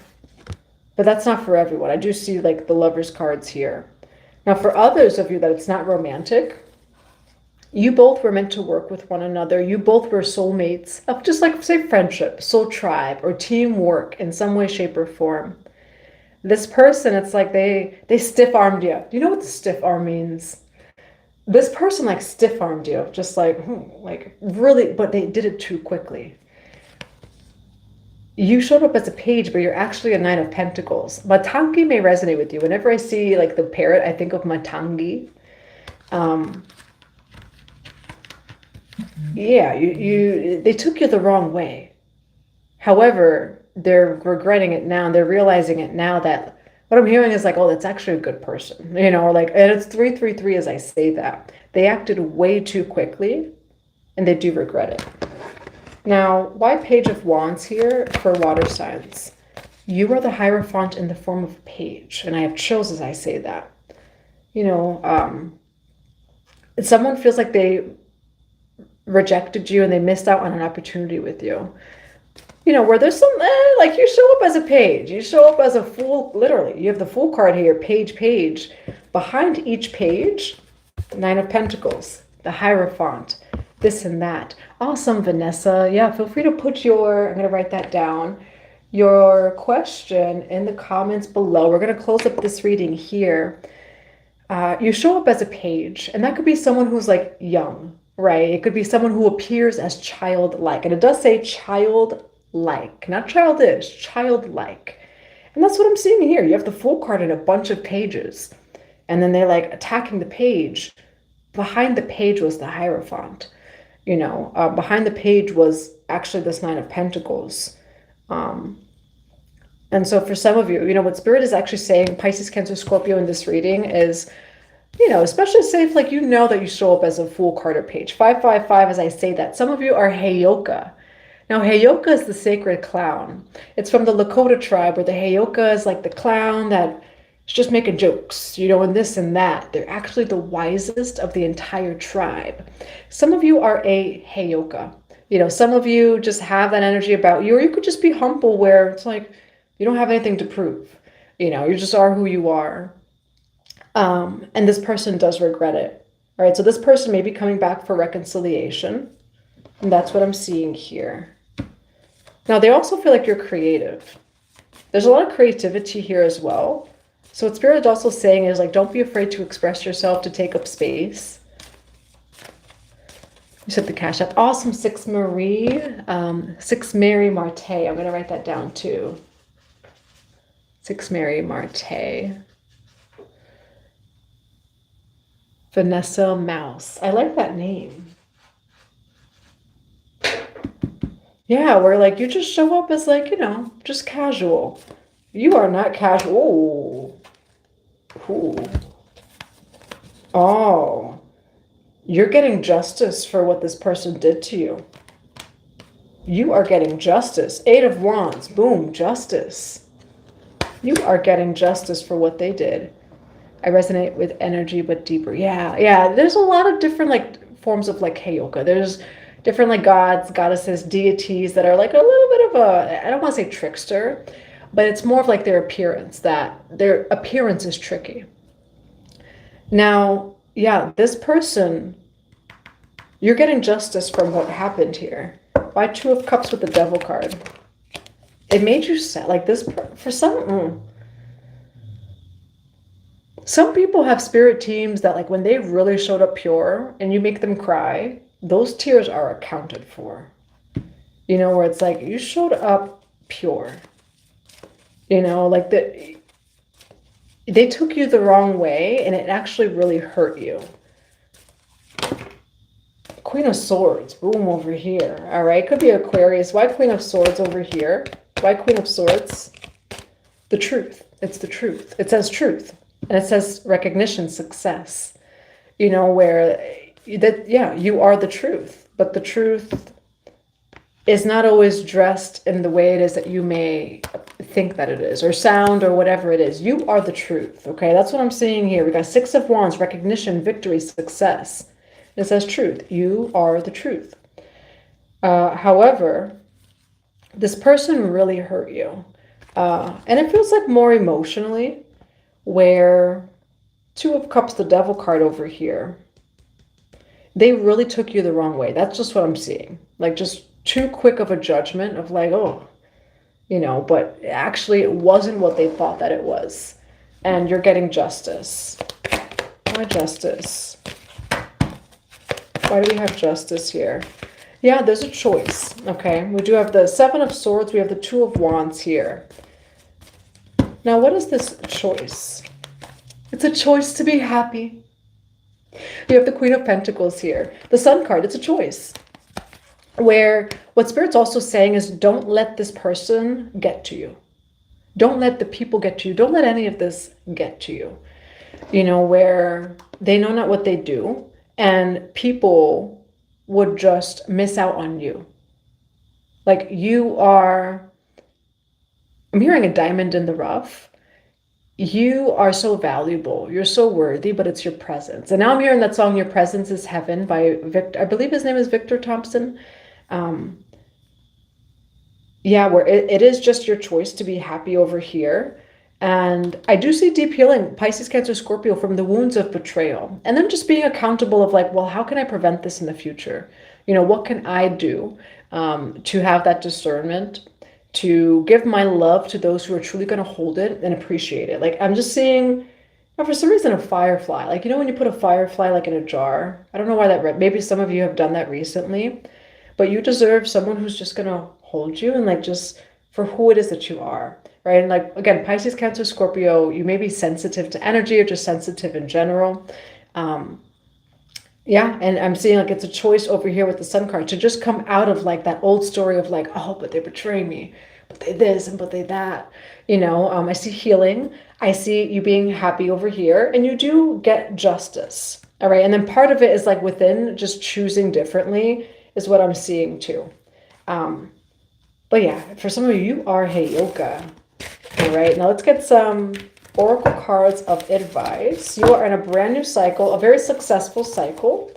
A: But that's not for everyone. I do see like the Lovers cards here. Now for others of you that it's not romantic, you both were meant to work with one another. You both were soulmates of just like, say, friendship, soul tribe, or teamwork in some way, shape, or form. This person, it's like they stiff-armed you. Do you know what the stiff arm means? This person like stiff-armed you, just like really, but they did it too quickly. You showed up as a page, but you're actually a Nine of Pentacles. Matangi may resonate with you. Whenever I see like the parrot, I think of Matangi. Yeah, they took you the wrong way. However, they're regretting it now, and they're realizing it now that what I'm hearing is like, oh, that's actually a good person, you know, or like, and it's 333 as I say that. They acted way too quickly, and they do regret it. Now, why Page of Wands here for water signs? You are the Hierophant in the form of a page, and I have chills as I say that. You know, someone feels like they rejected you and they missed out on an opportunity with you. You know, where there's some, like you show up as a page. You show up as a fool, literally. You have the Fool card here, page. Behind each page, the Nine of Pentacles, the Hierophant, this and that. Awesome, Vanessa. Yeah, feel free to put I'm going to write that down, your question in the comments below. We're going to close up this reading here. You show up as a page, and that could be someone who's like young, right? It could be someone who appears as childlike, and it does say childlike, not childish, childlike. And that's what I'm seeing here. You have the Fool card in a bunch of pages, and then they're like attacking the page. Behind the page was the Hierophant. You know, behind the page was actually this Nine of Pentacles. And so for some of you, you know, what Spirit is actually saying, Pisces, Cancer, Scorpio in this reading is you know, especially say if like you know that you show up as a Fool card or Page. 555, as I say that, some of you are Heyoka. Now, Heyoka is the sacred clown. It's from the Lakota tribe, where the Heyoka is like the clown that is just making jokes, you know, and this and that. They're actually the wisest of the entire tribe. Some of you are a Heyoka. You know, some of you just have that energy about you, or you could just be humble, where it's like you don't have anything to prove. You know, you just are who you are. And this person does regret it. All right, so this person may be coming back for reconciliation. And that's what I'm seeing here. Now, they also feel like you're creative. There's a lot of creativity here as well. So what Spirit is also saying is like, don't be afraid to express yourself, to take up space. You said the Cash App. Awesome, 6 Marie. 6 Mary Marte. I'm going to write that down too. 6 Mary Marte. Vanessa Mouse. I like that name. Yeah, where like you just show up as like, you know, just casual. You are not casual. Ooh. Oh. You're getting justice for what this person did to you. You are getting justice. 8 of Wands. Boom, justice. You are getting justice for what they did. I resonate with energy, but deeper. Yeah. There's a lot of different like forms of like Heyoka. There's different like gods, goddesses, deities that are like a little bit of a, I don't want to say trickster, but it's more of like their appearance, that their appearance is tricky. Now, yeah, this person, you're getting justice from what happened here. Why 2 of Cups with the Devil card? It made you sad. Like this, for some people have spirit teams that like when they really showed up pure and you make them cry, those tears are accounted for. You know, where it's like you showed up pure. You know, like they took you the wrong way and it actually really hurt you. Queen of Swords, boom, over here. All right, could be Aquarius. Why Queen of Swords over here? Why Queen of Swords? The truth. It's the truth. It says truth. And it says recognition, success. You know, where that, yeah, you are the truth. But the truth is not always dressed in the way it is that you may think that it is, or sound, or whatever it is. You are the truth, okay? That's what I'm seeing here. We got 6 of Wands, recognition, victory, success. It says truth. You are the truth. However, this person really hurt you. And it feels like more emotionally, where 2 of Cups, the Devil card over here, they really took you the wrong way. That's just what I'm seeing. Like just too quick of a judgment of like, oh, you know, but actually it wasn't what they thought that it was. And you're getting justice. Why justice? Why do we have justice here? Yeah, there's a choice, okay? We do have the 7 of Swords. We have the 2 of Wands here. Now, what is this choice? It's a choice to be happy. We have the Queen of Pentacles here. The Sun card, it's a choice. Where what Spirit's also saying is don't let this person get to you. Don't let the people get to you. Don't let any of this get to you. You know, where they know not what they do. And people would just miss out on you. Like you are, I'm hearing a diamond in the rough. You are so valuable. You're so worthy, but it's your presence. And now I'm hearing that song, Your Presence is Heaven by Victor. I believe his name is Victor Thompson. Yeah, where it is just your choice to be happy over here. And I do see deep healing, Pisces, Cancer, Scorpio, from the wounds of betrayal. And then just being accountable of like, well, how can I prevent this in the future? You know, what can I do to have that discernment, to give my love to those who are truly going to hold it and appreciate it. Like I'm just seeing, for some reason, a firefly. Like, you know, when you put a firefly like in a jar, I don't know why that, maybe some of you have done that recently, but you deserve someone who's just going to hold you and like just for who it is that you are, right? And like, again, Pisces, Cancer, Scorpio, you may be sensitive to energy or just sensitive in general. Yeah, and I'm seeing like it's a choice over here with the Sun card to just come out of like that old story of like, oh, but they betray me. but they this and but they that. You know, I see healing. I see you being happy over here, and you do get justice. All right. And then part of it is like within just choosing differently is what I'm seeing too. But yeah, for some of you, you are Heyoka. All right. Now let's get some oracle cards of advice. You are in a brand new cycle, a very successful cycle.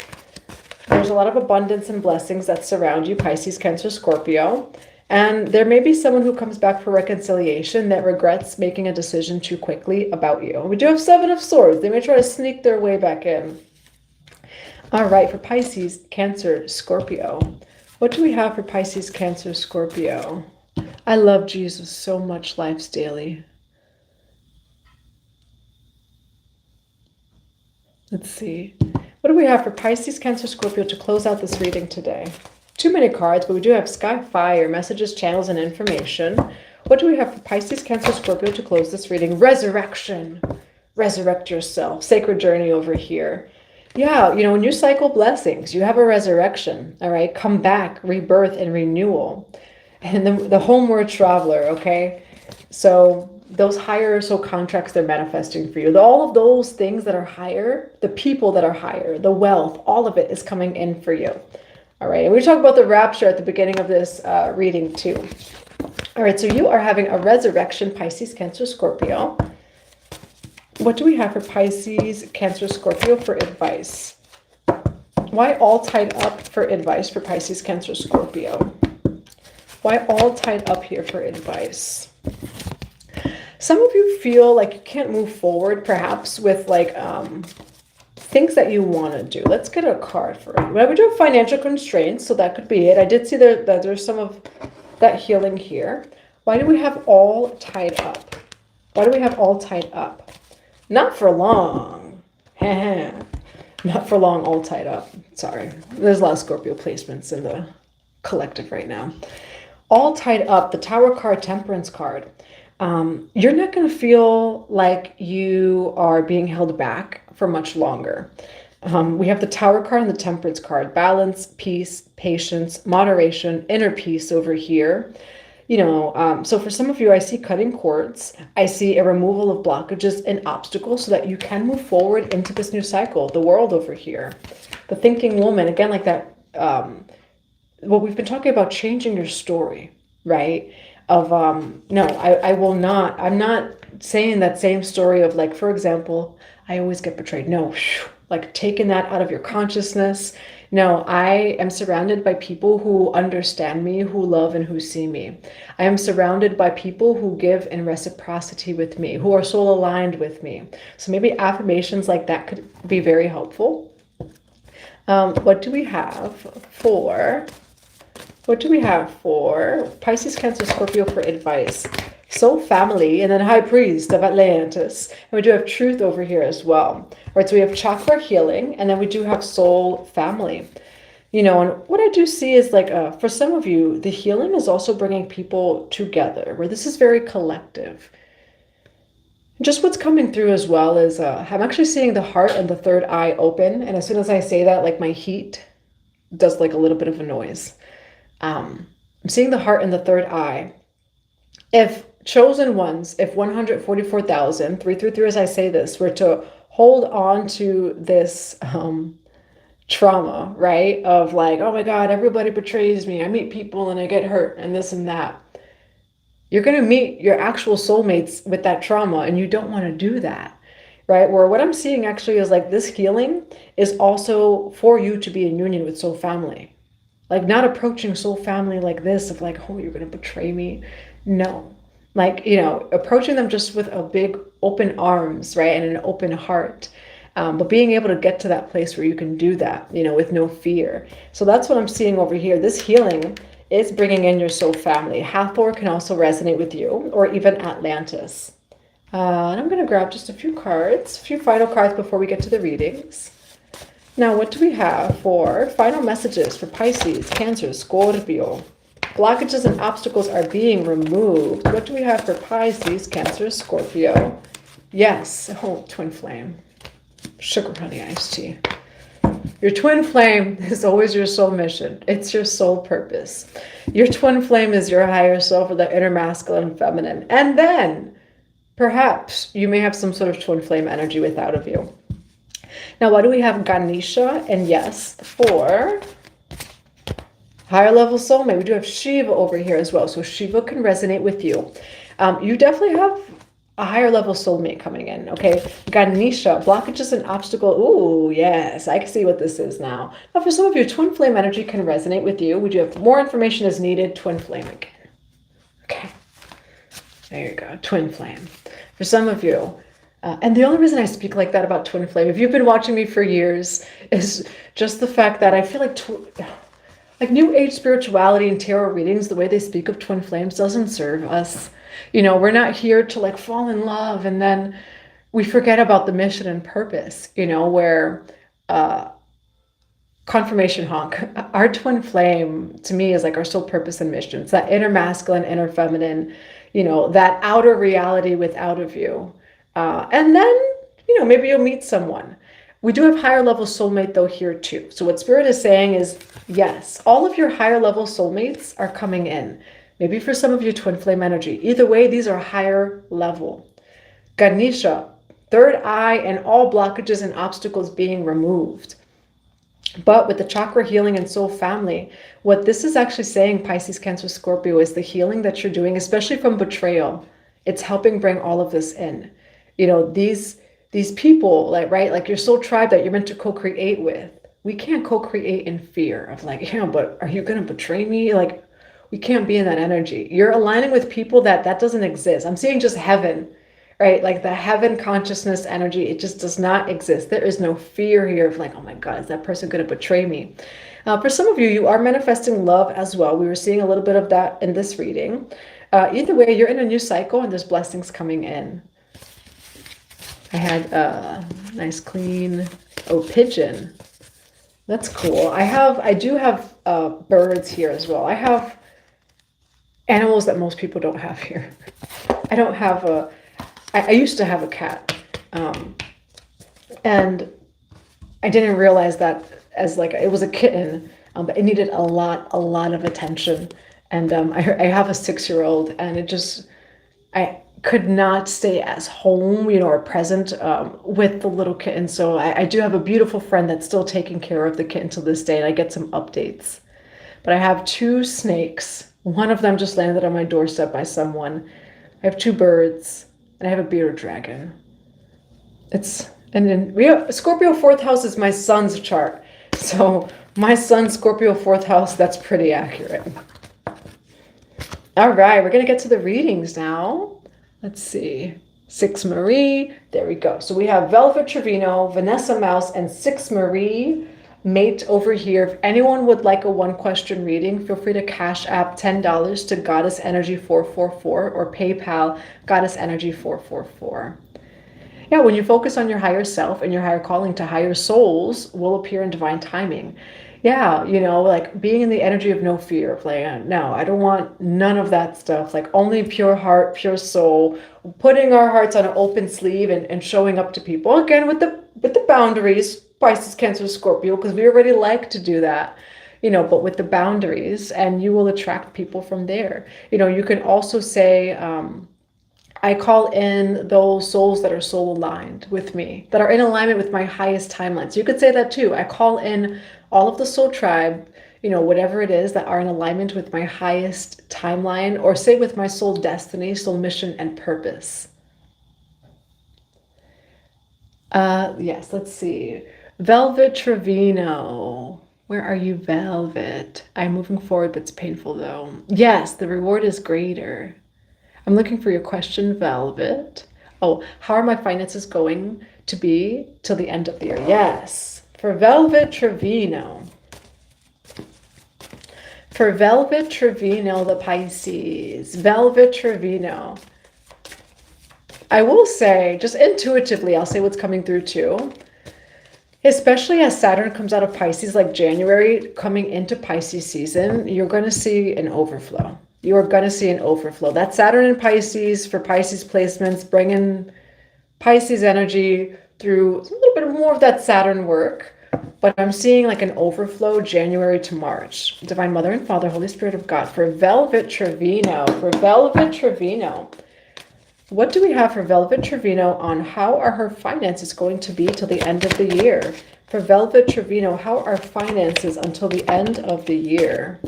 A: There's a lot of abundance and blessings that surround you, Pisces, Cancer, Scorpio. And there may be someone who comes back for reconciliation that regrets making a decision too quickly about you. We do have Seven of Swords. They may try to sneak their way back in. All right, for Pisces, Cancer, Scorpio. What do we have for Pisces, Cancer, Scorpio? I love Jesus so much, Life's Daily. Let's see. What do we have for Pisces, Cancer, Scorpio to close out this reading today? Too many cards, but we do have Sky, Fire, Messages, Channels, and Information. What do we have for Pisces, Cancer, Scorpio to close this reading? Resurrection. Resurrect yourself. Sacred journey over here. Yeah, you know, when you cycle blessings, you have a resurrection, all right? Come back, rebirth, and renewal. And then the homeward traveler, okay? So those higher soul contracts, they're manifesting for you. All of those things that are higher, the people that are higher, the wealth, all of it is coming in for you. All right, and we talked about the rapture at the beginning of this reading too. All right, so you are having a resurrection, Pisces, Cancer, Scorpio. What do we have for Pisces, Cancer, Scorpio for advice? Why all tied up for advice for Pisces, Cancer, Scorpio? Why all tied up here for advice? Some of you feel like you can't move forward, perhaps with like things that you want to do. Let's get a card for it. Well, we do have financial constraints, so that could be it. I did see that there's some of that healing here. Why do we have all tied up? Why do we have all tied up? Not for long. Not for long, all tied up. Sorry. There's a lot of Scorpio placements in the collective right now. All tied up, the Tower card, Temperance card. You're not going to feel like you are being held back for much longer. We have the Tower card and the Temperance card. Balance, peace, patience, moderation, inner peace over here. You know, so for some of you, I see cutting cords. I see a removal of blockages and obstacles so that you can move forward into this new cycle. The World over here. The Thinking Woman. Again, like that, what we've been talking about, changing your story, right? Of, no, I will not. I'm not saying that same story of like, for example, I always get betrayed. No, like taking that out of your consciousness. No, I am surrounded by people who understand me, who love and who see me. I am surrounded by people who give in reciprocity with me, who are soul aligned with me. So maybe affirmations like that could be very helpful. What do we have for Pisces, Cancer, Scorpio for advice? Soul Family, and then High Priest of Atlantis. And we do have Truth over here as well. All right, so we have Chakra Healing, and then we do have Soul Family. You know, and what I do see is like, for some of you, the healing is also bringing people together, where this is very collective. Just what's coming through as well is, I'm actually seeing the heart and the third eye open. And as soon as I say that, like my heat does like a little bit of a noise. I'm seeing the heart and the third eye. If chosen ones, if 144,000, 333 as I say this, were to hold on to this trauma, right? Of like, oh my God, everybody betrays me. I meet people and I get hurt and this and that. You're going to meet your actual soulmates with that trauma, and you don't want to do that, right? Where what I'm seeing actually is like this healing is also for you to be in union with soul family. Like not approaching soul family like this of like, oh, you're going to betray me. No, like, you know, approaching them just with a big open arms, right? And an open heart. But being able to get to that place where you can do that, you know, with no fear. So that's what I'm seeing over here. This healing is bringing in your soul family. Hathor can also resonate with you, or even Atlantis. And I'm going to grab just a few cards, a few final cards before we get to the readings. Now, what do we have for final messages for Pisces, Cancer, Scorpio? Blockages and obstacles are being removed. What do we have for Pisces, Cancer, Scorpio? Yes. Oh, twin flame. Sugar honey iced tea. Your twin flame is always your soul mission. It's your soul purpose. Your twin flame is your higher self, or the inner masculine and feminine. And then perhaps you may have some sort of twin flame energy without of you. Now, why do we have Ganesha? And yes, for higher level soulmate, we do have Shiva over here as well. So Shiva can resonate with you. You definitely have a higher level soulmate coming in, okay? Ganesha, blockages and obstacle. Ooh, yes, I can see what this is now. Now, for some of you, twin flame energy can resonate with you. We do have more information is needed. Twin flame again. Okay, there you go, twin flame. For some of you, and the only reason I speak like that about twin flame, if you've been watching me for years, is just the fact that I feel like New Age spirituality and tarot readings, the way they speak of twin flames doesn't serve us. You know, we're not here to like fall in love and then we forget about the mission and purpose, you know, where confirmation honk. Our twin flame to me is like our soul purpose and mission. It's that inner masculine, inner feminine, you know, that outer reality without of you. And then, you know, maybe you'll meet someone. We do have higher level soulmate though here too. So what Spirit is saying is, yes, all of your higher level soulmates are coming in. Maybe for some of you, twin flame energy. Either way, these are higher level. Ganesha, third eye and all blockages and obstacles being removed. But with the chakra healing and soul family, what this is actually saying, Pisces, Cancer, Scorpio, is the healing that you're doing, especially from betrayal. It's helping bring all of this in. You know, these people, like, right, like your soul tribe that you're meant to co-create with, we can't co-create in fear of like, yeah, but are you going to betray me? Like, we can't be in that energy. You're aligning with people that doesn't exist. I'm seeing just heaven, right? Like the heaven consciousness energy, it just does not exist. There is no fear here of like, oh my God, is that person going to betray me? For some of you, you are manifesting love as well. We were seeing a little bit of that in this reading. Either way, you're in a new cycle and there's blessings coming in. I had a nice clean, pigeon. That's cool. I do have birds here as well. I have animals that most people don't have here. I don't have I used to have a cat. And I didn't realize that as like, it was a kitten, but it needed a lot of attention. And I have a 6-year-old and I could not stay as home, you know, or present with the little kitten. So I do have a beautiful friend that's still taking care of the kitten to this day, and I get some updates. But I have 2 snakes. One of them just landed on my doorstep by someone. I have 2 birds, and I have a bearded dragon. And then Scorpio 4th house is my son's chart. So my son's Scorpio 4th house, that's pretty accurate. All right, we're going to get to the readings now. Let's see. 6 Marie. There we go. So we have Velvet Trevino, Vanessa Mouse, and 6 Marie mate over here. If anyone would like a 1-question reading, feel free to Cash App $10 to Goddess Energy 444 or PayPal Goddess Energy 444. Yeah, when you focus on your higher self and your higher calling to higher souls will appear in divine timing. Yeah, you know, like being in the energy of no fear, of like, no, I don't want none of that stuff. Like only pure heart, pure soul, putting our hearts on an open sleeve and showing up to people. Again, with the boundaries, Pisces, Cancer, Scorpio, because we already like to do that, you know, but with the boundaries, and you will attract people from there. You know, you can also say, I call in those souls that are soul aligned with me, that are in alignment with my highest timeline. So you could say that too. I call in all of the soul tribe, you know, whatever it is that are in alignment with my highest timeline, or say with my soul destiny, soul mission, and purpose. Yes, let's see. Velvet Trevino. Where are you, Velvet? I'm moving forward, but it's painful though. Yes, the reward is greater. I'm looking for your question, Velvet. Oh, how are my finances going to be till the end of the year? Yes, for Velvet Trevino. For Velvet Trevino, the Pisces. Velvet Trevino. I will say, just intuitively, I'll say what's coming through too. Especially as Saturn comes out of Pisces, like January, coming into Pisces season, you're going to see an overflow. You are going to see an overflow. That Saturn in Pisces, for Pisces placements, bring in Pisces energy through a little bit more of that Saturn work. but I'm seeing like an overflow January to March. Divine Mother and Father, Holy Spirit of God, for Velvet Trevino, what do we have for Velvet Trevino on how are her finances going to be till the end of the year? For Velvet Trevino, how are finances until the end of the year?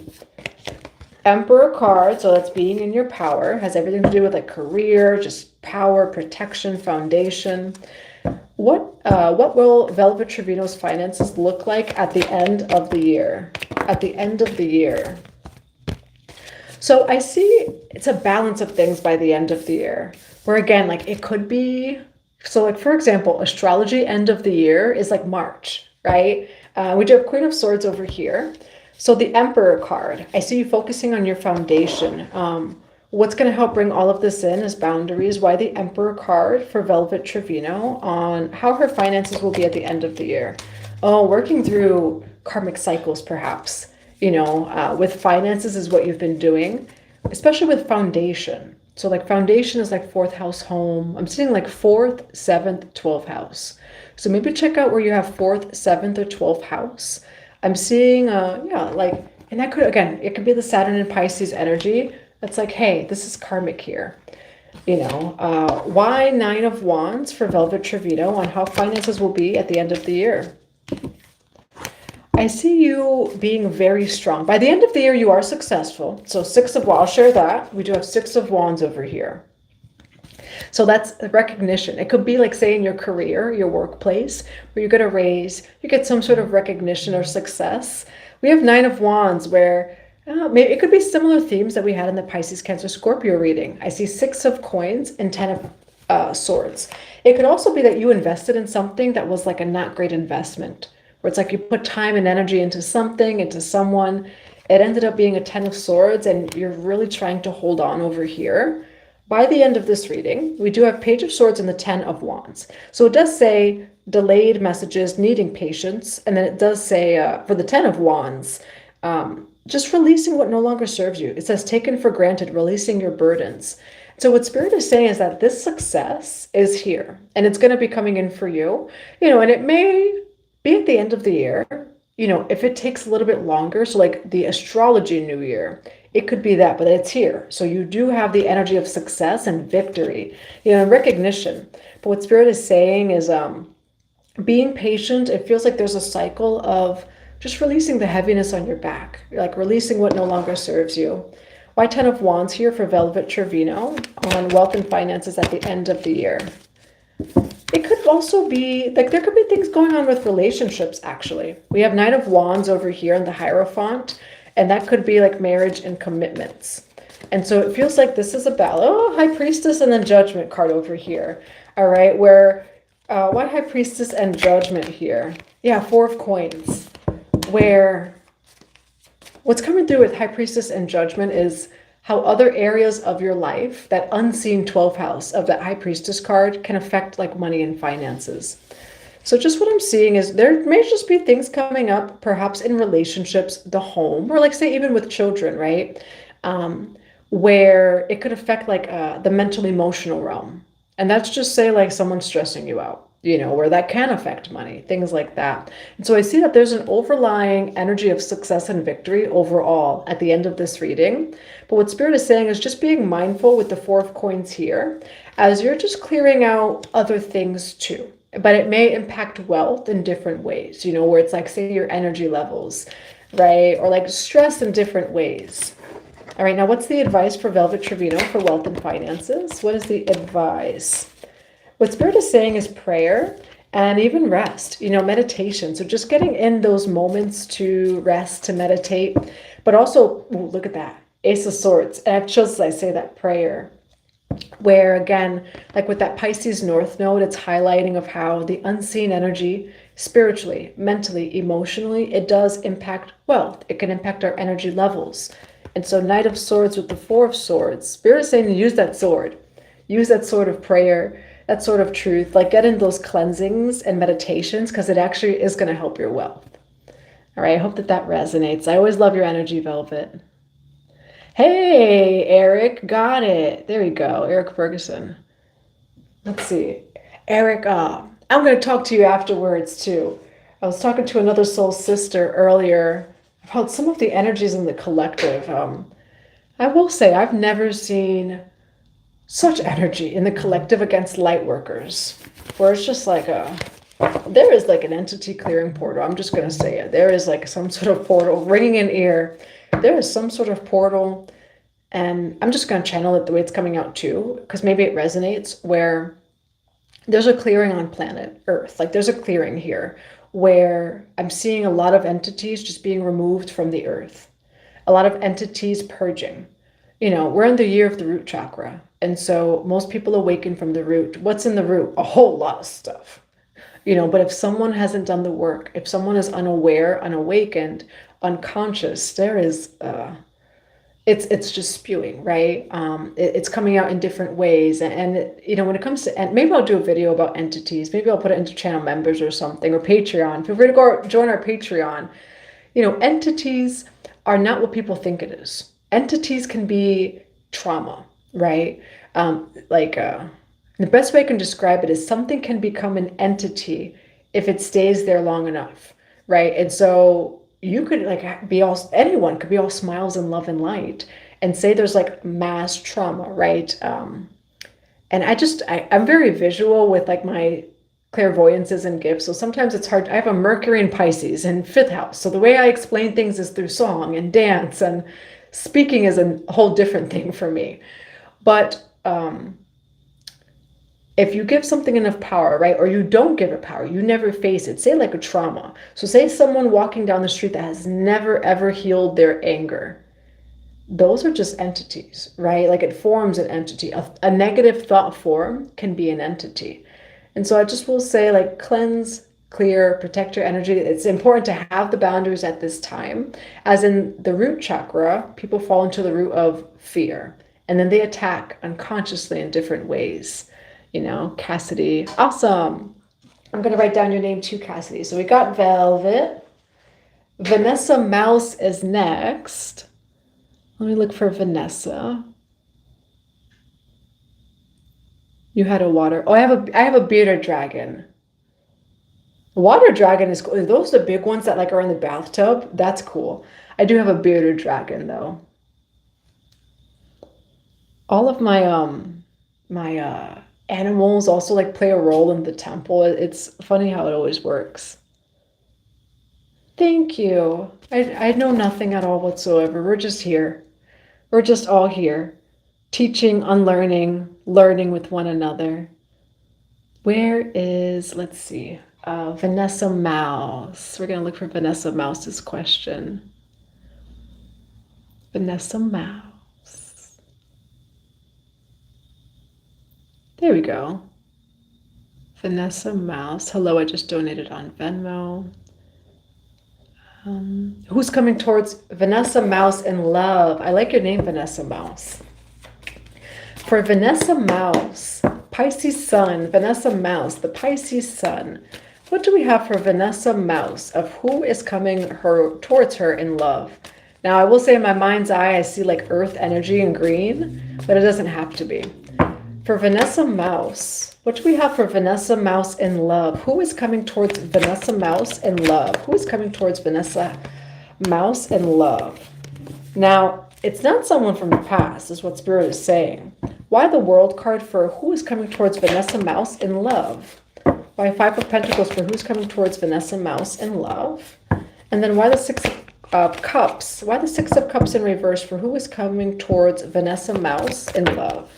A: Emperor card, so that's being in your power, has everything to do with like career, just power, protection, foundation. What will Velvet Trevino's finances look like at the end of the year? At the end of the year. So I see it's a balance of things by the end of the year, where again, like it could be, so like for example, astrology end of the year is like March, right? We do have Queen of Swords over here. So the Emperor card, I see you focusing on your foundation. What's going to help bring all of this in is boundaries. Why the Emperor card for Velvet Trevino on how her finances will be at the end of the year. Oh, working through karmic cycles, perhaps. You know, with finances is what you've been doing, especially with foundation. So like foundation is like 4th house home. I'm seeing like 4th, 7th, 12th house. So maybe check out where you have 4th, 7th, or 12th house. I'm seeing, yeah, like, and that could, again, it could be the Saturn and Pisces energy. That's like, hey, this is karmic here. You know, why 9 of Wands for Velvet Trevino on how finances will be at the end of the year? I see you being very strong. By the end of the year, you are successful. So 6 of Wands, I'll share that. We do have 6 of Wands over here. So that's recognition. It could be like, say, in your career, your workplace, where you're going to raise, you get some sort of recognition or success. We have 9 of Wands where maybe it could be similar themes that we had in the Pisces, Cancer, Scorpio reading. I see 6 of Coins and 10 of Swords. It could also be that you invested in something that was like a not great investment, where it's like you put time and energy into something, into someone. It ended up being a 10 of Swords, and you're really trying to hold on over here. By the end of this reading, we do have Page of Swords and the 10 of Wands. So it does say delayed messages needing patience. And then it does say for the 10 of Wands, just releasing what no longer serves you. It says taken for granted, releasing your burdens. So what Spirit is saying is that this success is here and it's going to be coming in for you, you know, and it may be at the end of the year, you know, if it takes a little bit longer. So like the astrology new year, it could be that, but it's here. So you do have the energy of success and victory, you know, and recognition. But what Spirit is saying is being patient. It feels like there's a cycle of just releasing the heaviness on your back, like releasing what no longer serves you. Why 10 of Wands here for Velvet Trevino on wealth and finances at the end of the year? It could also be, like there could be things going on with relationships, actually. We have 9 of Wands over here in the Hierophant, and that could be like marriage and commitments. And so it feels like this is about, oh, High Priestess and then Judgment card over here. All right, where, why High Priestess and Judgment here? Yeah, 4 of Coins, where what's coming through with High Priestess and Judgment is how other areas of your life, that unseen 12th house of that High Priestess card, can affect like money and finances. So just what I'm seeing is there may just be things coming up, perhaps in relationships, the home, or like say even with children, right? Where it could affect like the mental emotional realm. And that's just say like someone stressing you out, you know, where that can affect money, things like that. And so I see that there's an overlying energy of success and victory overall at the end of this reading. But what Spirit is saying is just being mindful with the 4 of Coins here, as you're just clearing out other things too. But it may impact wealth in different ways, you know, where it's like, say, your energy levels, right? Or like stress in different ways. All right, now what's the advice for Velvet Trevino for wealth and finances? What is the advice? What Spirit is saying is prayer and even rest, you know, meditation. So just getting in those moments to rest, to meditate, but also, ooh, look at that, Ace of Swords. And I have chills as I say that prayer, where again, like with that Pisces North Node, it's highlighting of how the unseen energy, spiritually, mentally, emotionally, it does impact wealth. It can impact our energy levels. And so Knight of Swords with the 4 of Swords, Spirit is saying to use that sword of prayer, that sort of truth, like get in those cleansings and meditations, because it actually is going to help your wealth. All right, I hope that that resonates. I always love your energy, Velvet. Hey, Eric, got it. There you go, Eric Ferguson. Let's see. Eric, I'm going to talk to you afterwards too. I was talking to another soul sister earlier about some of the energies in the collective. I will say I've never seen such energy in the collective against light workers, where it's just like there is like an entity clearing portal. I'm just going to say it. There is like some sort of portal ringing in ear. There is some sort of portal, and I'm just going to channel it the way it's coming out too, because maybe it resonates, where there's a clearing on planet Earth. Like there's a clearing here where I'm seeing a lot of entities just being removed from the earth. A lot of entities purging. You know, we're in the year of the root chakra. And so most people awaken from the root. What's in the root? A whole lot of stuff. You know, but if someone hasn't done the work, if someone is unaware, unawakened, unconscious, there is it's just spewing, right? It's coming out in different ways. And you know, when it comes to, and maybe I'll do a video about entities. Maybe I'll put it into channel members or something, or Patreon. Feel free to go join our Patreon. You know, entities are not what people think it is. Entities can be trauma, right? The best way I can describe it is something can become an entity if it stays there long enough, right? And so you could like be all, anyone could be all smiles and love and light, and say there's like mass trauma, right? And I'm very visual with like my clairvoyances and gifts. So sometimes it's hard. I have a Mercury in Pisces in 5th house. So the way I explain things is through song and dance, and speaking is a whole different thing for me. But if you give something enough power, right, or you don't give it power, you never face it. Say like a trauma. So say someone walking down the street that has never, ever healed their anger. Those are just entities, right? Like it forms an entity. A negative thought form can be an entity. And so I just will say, like, cleanse, clear, protect your energy. It's important to have the boundaries at this time. As in the root chakra, people fall into the root of fear, and then they attack unconsciously in different ways. You know, Cassidy. Awesome. I'm going to write down your name too, Cassidy. So we got Velvet. Vanessa Mouse is next. Let me look for Vanessa. You had a water. Oh, I have a bearded dragon. Water dragon is cool. Are those the big ones that like are in the bathtub? That's cool. I do have a bearded dragon though. All of my animals also like play a role in the temple. It's funny how it always works. Thank you. I know nothing at all whatsoever. We're just here. We're just all here. Teaching, unlearning, learning with one another. Where is, let's see, Vanessa Mouse. We're going to look for Vanessa Mouse's question. Vanessa Mouse. There we go. Vanessa Mouse. Hello, I just donated on Venmo. Who's coming towards Vanessa Mouse in love? I like your name, Vanessa Mouse. For Vanessa Mouse, Pisces Sun, Vanessa Mouse, the Pisces Sun. What do we have for Vanessa Mouse of who is coming towards her in love? Now, I will say in my mind's eye, I see like earth energy in green, but it doesn't have to be. For Vanessa Mouse, what do we have for Vanessa Mouse in love? Who is coming towards Vanessa Mouse in love? Who is coming towards Vanessa Mouse in love? Now, it's not someone from the past, is what Spirit is saying. Why the World card for who is coming towards Vanessa Mouse in love? Why 5 of Pentacles for who's coming towards Vanessa Mouse in love? And then why the 6 of Cups? Why the 6 of Cups in reverse for who is coming towards Vanessa Mouse in love?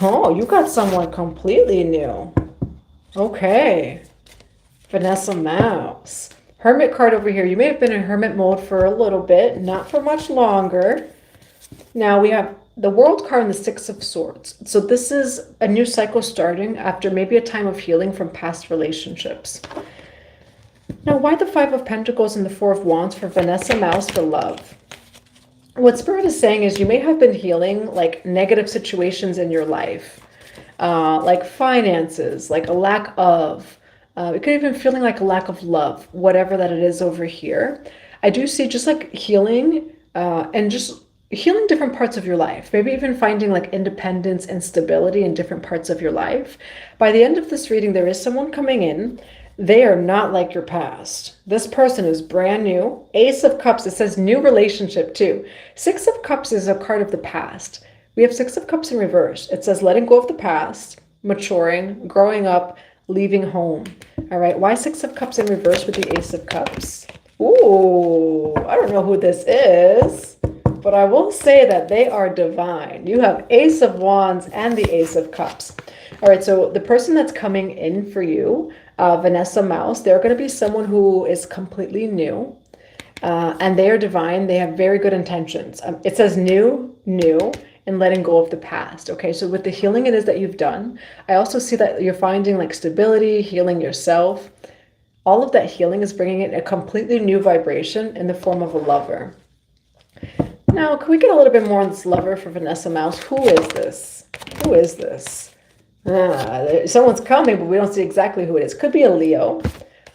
A: Oh, you got someone completely new. Okay. Vanessa Mouse. Hermit card over here. You may have been in hermit mode for a little bit, not for much longer. Now we have the World card and the 6 of Swords. So this is a new cycle starting after maybe a time of healing from past relationships. Now, why the 5 of Pentacles and the 4 of Wands for Vanessa Mouse for love? What Spirit is saying is you may have been healing like negative situations in your life, like finances, like a lack of, it could even feeling like a lack of love, whatever that it is over here. I do see just like healing and just healing different parts of your life, maybe even finding like independence and stability in different parts of your life. By the end of this reading, there is someone coming in They are not like your past. This person is brand new. Ace of Cups, it says new relationship too. Six of Cups is a card of the past. We have Six of Cups in reverse. It says letting go of the past, maturing, growing up, leaving home. All right, why Six of Cups in reverse with the Ace of Cups? Ooh, I don't know who this is, but I will say that they are divine. You have Ace of Wands and the Ace of Cups. All right, so the person that's coming in for you, Vanessa Mouse, they're going to be someone who is completely new, and they are divine. They have very good intentions. It says new, and letting go of the past. Okay, so with the healing it is that you've done, I also see that you're finding like stability, healing yourself. All of that healing is bringing in a completely new vibration in the form of a lover. Now, can we get a little bit more on this lover for Vanessa Mouse? Who is this? Who is this? Someone's coming, but we don't see exactly who it is. Could be a Leo.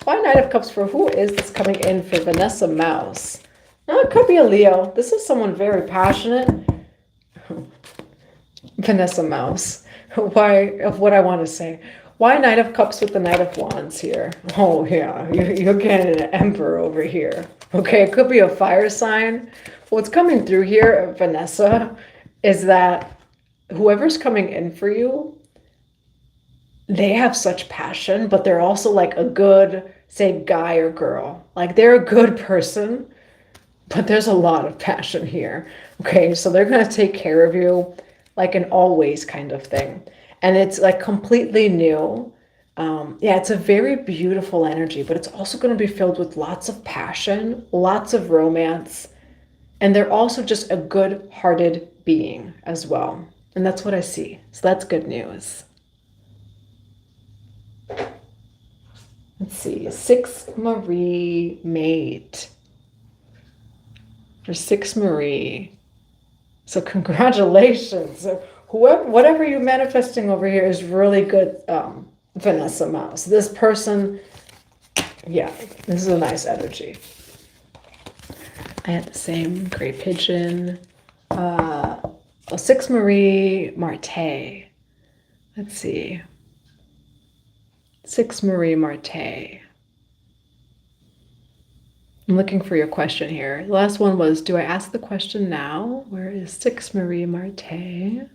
A: Why Knight of Cups for who is this coming in for Vanessa Mouse? No, it could be a Leo. This is someone very passionate. Vanessa Mouse. Why, of what I want to say. Why Knight of Cups with the Knight of Wands here? Oh, yeah, you're getting an Emperor over here. Okay, it could be a fire sign. What's coming through here, Vanessa, is that whoever's coming in for you, they have such passion, but they're also like a good, say, guy or girl. Like they're a good person, but there's a lot of passion here. Okay, so they're going to take care of you like an always kind of thing. And it's like completely new. Yeah, it's a very beautiful energy, but it's also going to be filled with lots of passion, lots of romance. And they're also just a good-hearted being as well. And that's what I see. So that's good news. Let's see, 6 Marie mate. For 6 Marie. So congratulations. So whatever you're manifesting over here is really good, Vanessa Mouse. This person, yeah, this is a nice energy. I had the same Gray Pigeon. 6 Marie Marte. Let's see. 6 Marie Marte. I'm looking for your question here. The last one was, do I ask the question now? Where is 6 Marie Marte?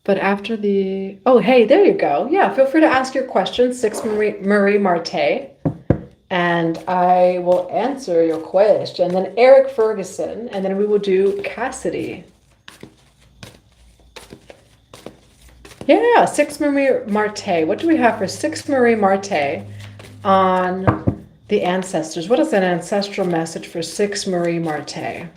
A: But after the, oh, hey, there you go. Yeah, feel free to ask your question, 6 Marie Marte, and I will answer your question. Then Eric Ferguson, and then we will do Cassidy. Yeah, 6 Marie Marte. What do we have for 6 Marie Marte on the ancestors? What is an ancestral message for 6 Marie Marte?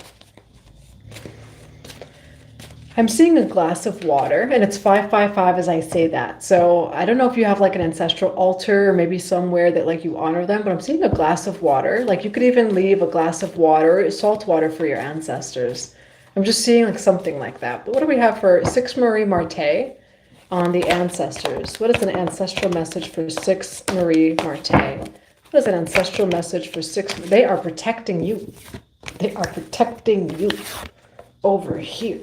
A: I'm seeing a glass of water, and it's 555 as I say that. So I don't know if you have like an ancestral altar or maybe somewhere that like you honor them, but I'm seeing a glass of water. Like you could even leave a glass of water, salt water for your ancestors. I'm just seeing like something like that. But what do we have for 6 Marie Marte on the ancestors? What is an ancestral message for 6 Marie Marte? What is an ancestral message for 6? They are protecting you. They are protecting you over here.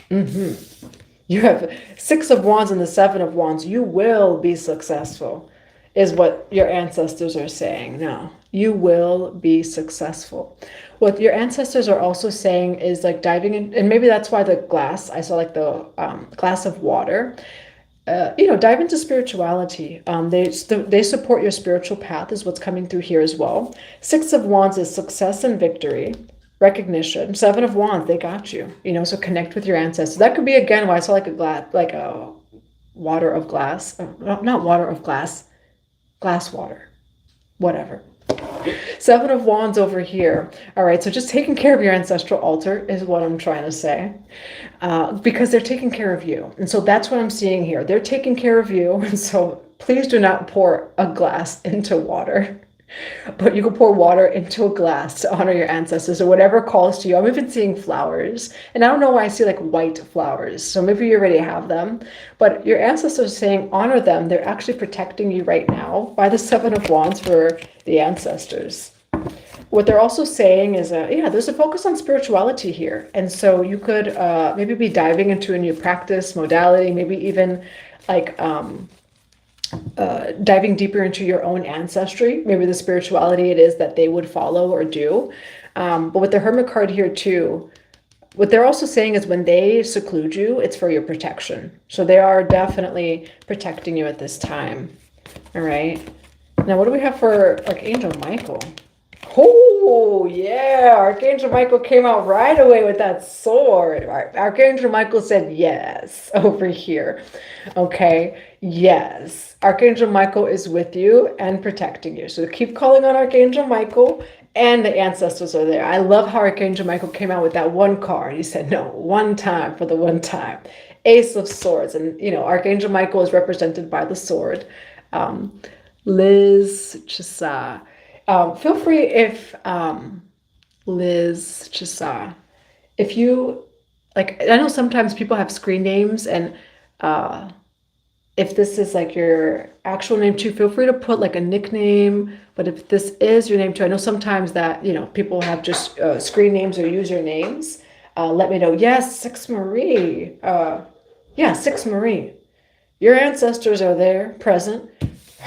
A: You have 6 of Wands and the 7 of Wands. You will be successful, is what your ancestors are saying. No, you will be successful. What your ancestors are also saying is like diving in, and maybe that's why the glass, I saw like the glass of water. You know, dive into spirituality. They support your spiritual path is what's coming through here as well. 6 of Wands is success and victory. Recognition. 7 of Wands, they got you. You know, so connect with your ancestors. That could be again why I saw like a glass, like a water of glass, not water of glass, glass water, whatever. 7 of Wands over here. All right, so just taking care of your ancestral altar is what I'm trying to say, because they're taking care of you, and so that's what I'm seeing here. They're taking care of you, and so please do not pour a glass into water. But you can pour water into a glass to honor your ancestors or whatever calls to you. I'm even seeing flowers. And I don't know why I see like white flowers. So maybe you already have them. But your ancestors are saying honor them. They're actually protecting you right now by the 7 of Wands for the ancestors. What they're also saying is, yeah, there's a focus on spirituality here. And so you could maybe be diving into a new practice, modality, maybe even like diving deeper into your own ancestry, maybe the spirituality it is that they would follow or do. But with the Hermit card here too, what they're also saying is when they seclude you, it's for your protection. So they are definitely protecting you at this time. All right. Now, what do we have for Archangel Michael? Oh, yeah. Archangel Michael came out right away with that sword. Archangel Michael said yes over here. Okay. Yes. Archangel Michael is with you and protecting you. So keep calling on Archangel Michael, and the ancestors are there. I love how Archangel Michael came out with that one card. He said, no, one time for the one time. Ace of Swords. And, you know, Archangel Michael is represented by the sword. Liz Chisa. Feel free if, Liz Chisa, if you, like, I know sometimes people have screen names, and if this is like your actual name too, feel free to put like a nickname. But if this is your name too, I know sometimes that, you know, people have just screen names or usernames. Let me know. Yes, Six Marie. Yeah, Six Marie. Your ancestors are there, present.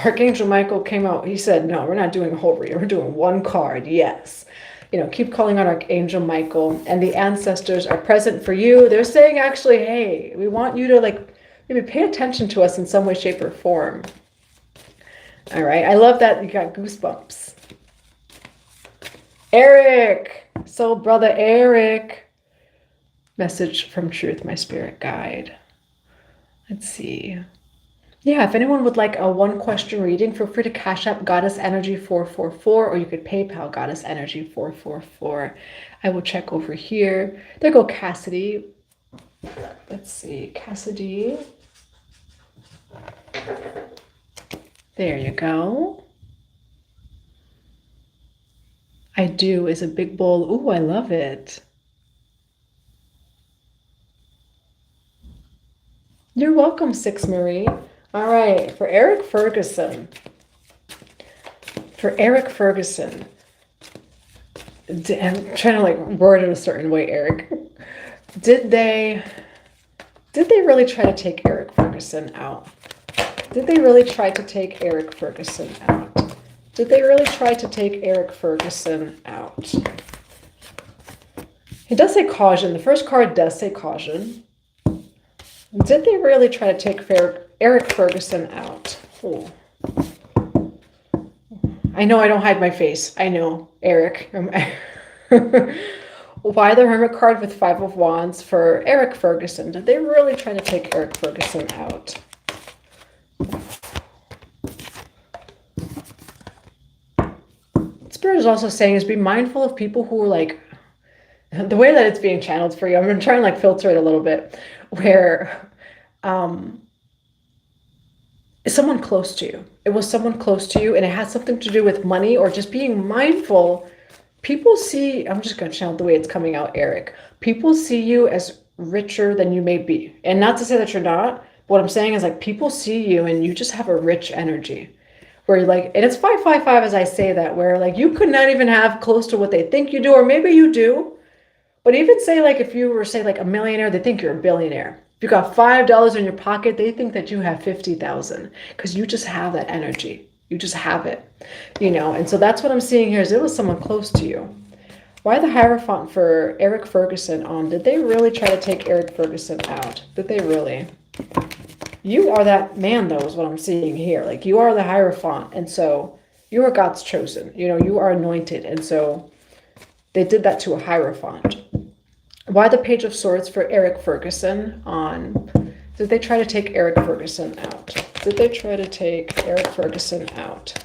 A: Archangel Michael came out. He said, no, we're not doing a whole reading. We're doing one card. Yes. You know, keep calling on Archangel Michael, and the ancestors are present for you. They're saying, actually, hey, we want you to like maybe pay attention to us in some way, shape, or form. All right. I love that you got goosebumps. Eric. Soul brother Eric. Message from Truth, my spirit guide. Let's see. Yeah, if anyone would like a one-question reading, feel free to Cash App Goddess Energy 444, or you could PayPal Goddess Energy 444. I will check over here. There go Cassidy. Let's see, Cassidy. There you go. I do is a big bowl. Ooh, I love it. You're welcome, Six Marie. All right, for Eric Ferguson. For Eric Ferguson. I'm trying to like word it a certain way, Eric. Did they really try to take Eric Ferguson out? Did they really try to take Eric Ferguson out? Did they really try to take Eric Ferguson out? It does say caution. The first card does say caution. Did they really try to take Eric Ferguson out? Oh. I know I don't hide my face. I know, Eric. Why the Hermit card with Five of Wands for Eric Ferguson? Did they really try to take Eric Ferguson out? Spirit is also saying is be mindful of people who are like, the way that it's being channeled for you, I'm going to try and like filter it a little bit, where is someone close to you. It was someone close to you, and it has something to do with money or just being mindful. People see, I'm just going to channel the way it's coming out, Eric. People see you as richer than you may be. And not to say that you're not, but what I'm saying is like people see you and you just have a rich energy. Where you're like, and it's 555 as I say that, where like you could not even have close to what they think you do, or maybe you do. But even say like if you were say like a millionaire, they think you're a billionaire. If you got $5 in your pocket, they think that you have 50,000 because you just have that energy. You just have it, you know. And so that's what I'm seeing here is it was someone close to you. Why the Hierophant for Eric Ferguson on? Did they really try to take Eric Ferguson out? Did they really? You are that man, though, is what I'm seeing here. Like you are the Hierophant, and so you are God's chosen. You know, you are anointed, and so they did that to a Hierophant. Why the Page of Swords for Eric Ferguson on? Did they try to take Eric Ferguson out? Did they try to take Eric Ferguson out?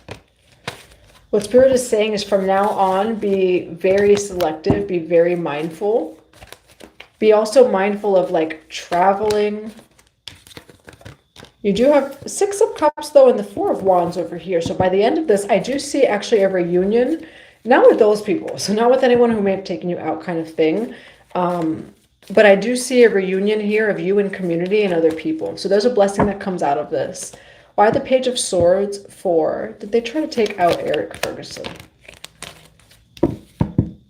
A: What Spirit is saying is from now on, be very selective, be very mindful. Be also mindful of like traveling. You do have Six of Cups though and the Four of Wands over here. So by the end of this, I do see actually a reunion. Not with those people. So not with anyone who may have taken you out kind of thing. But I do see a reunion here of you and community and other people. So there's a blessing that comes out of this. Why the Page of Swords for? Did they try to take out Eric Ferguson?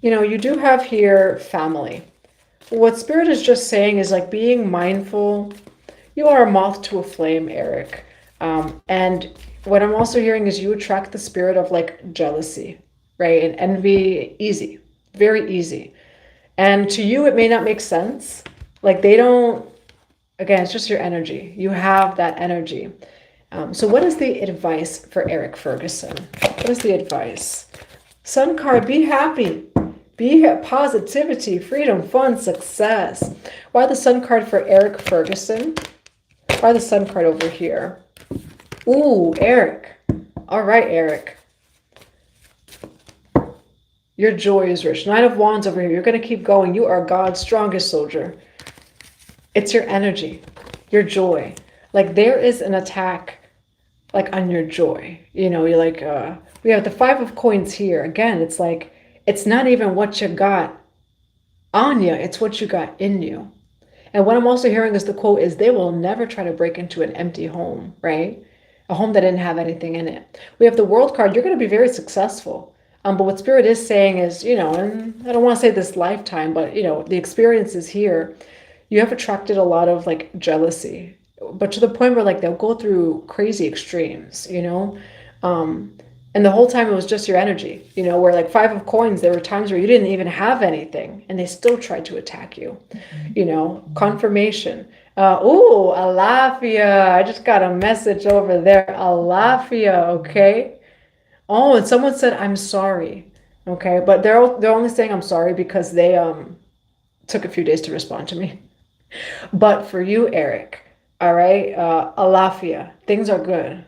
A: You know, you do have here family. What Spirit is just saying is like being mindful. You are a moth to a flame, Eric. And what I'm also hearing is you attract the spirit of like jealousy, right? And envy, easy, very easy. And to you, it may not make sense. Like they don't, again, it's just your energy. You have that energy. So what is the advice for Eric Ferguson? What is the advice? Sun card, be happy. Be positivity, freedom, fun, success. Why the Sun card for Eric Ferguson? Why the Sun card over here? Ooh, Eric. All right, Eric. Your joy is rich. Nine of Wands over here. You're going to keep going. You are God's strongest soldier. It's your energy, your joy. Like there is an attack like on your joy. You know, you're like, we have the Five of Coins here. Again, it's like, it's not even what you got on you. It's what you got in you. And what I'm also hearing is the quote is they will never try to break into an empty home, right? A home that didn't have anything in it. We have the World card. You're going to be very successful. But what Spirit is saying is, you know, and I don't want to say this lifetime, but, you know, the experiences here, you have attracted a lot of like jealousy, but to the point where like they'll go through crazy extremes, you know? And the whole time it was just your energy, you know, where like Five of Coins, there were times where you didn't even have anything and they still tried to attack you, you know, confirmation. Ooh, Alafia. I just got a message over there. Alafia, okay? Oh, and someone said, I'm sorry. Okay, but they're only saying I'm sorry because they took a few days to respond to me. But for you, Eric, all right, Alafia, things are good.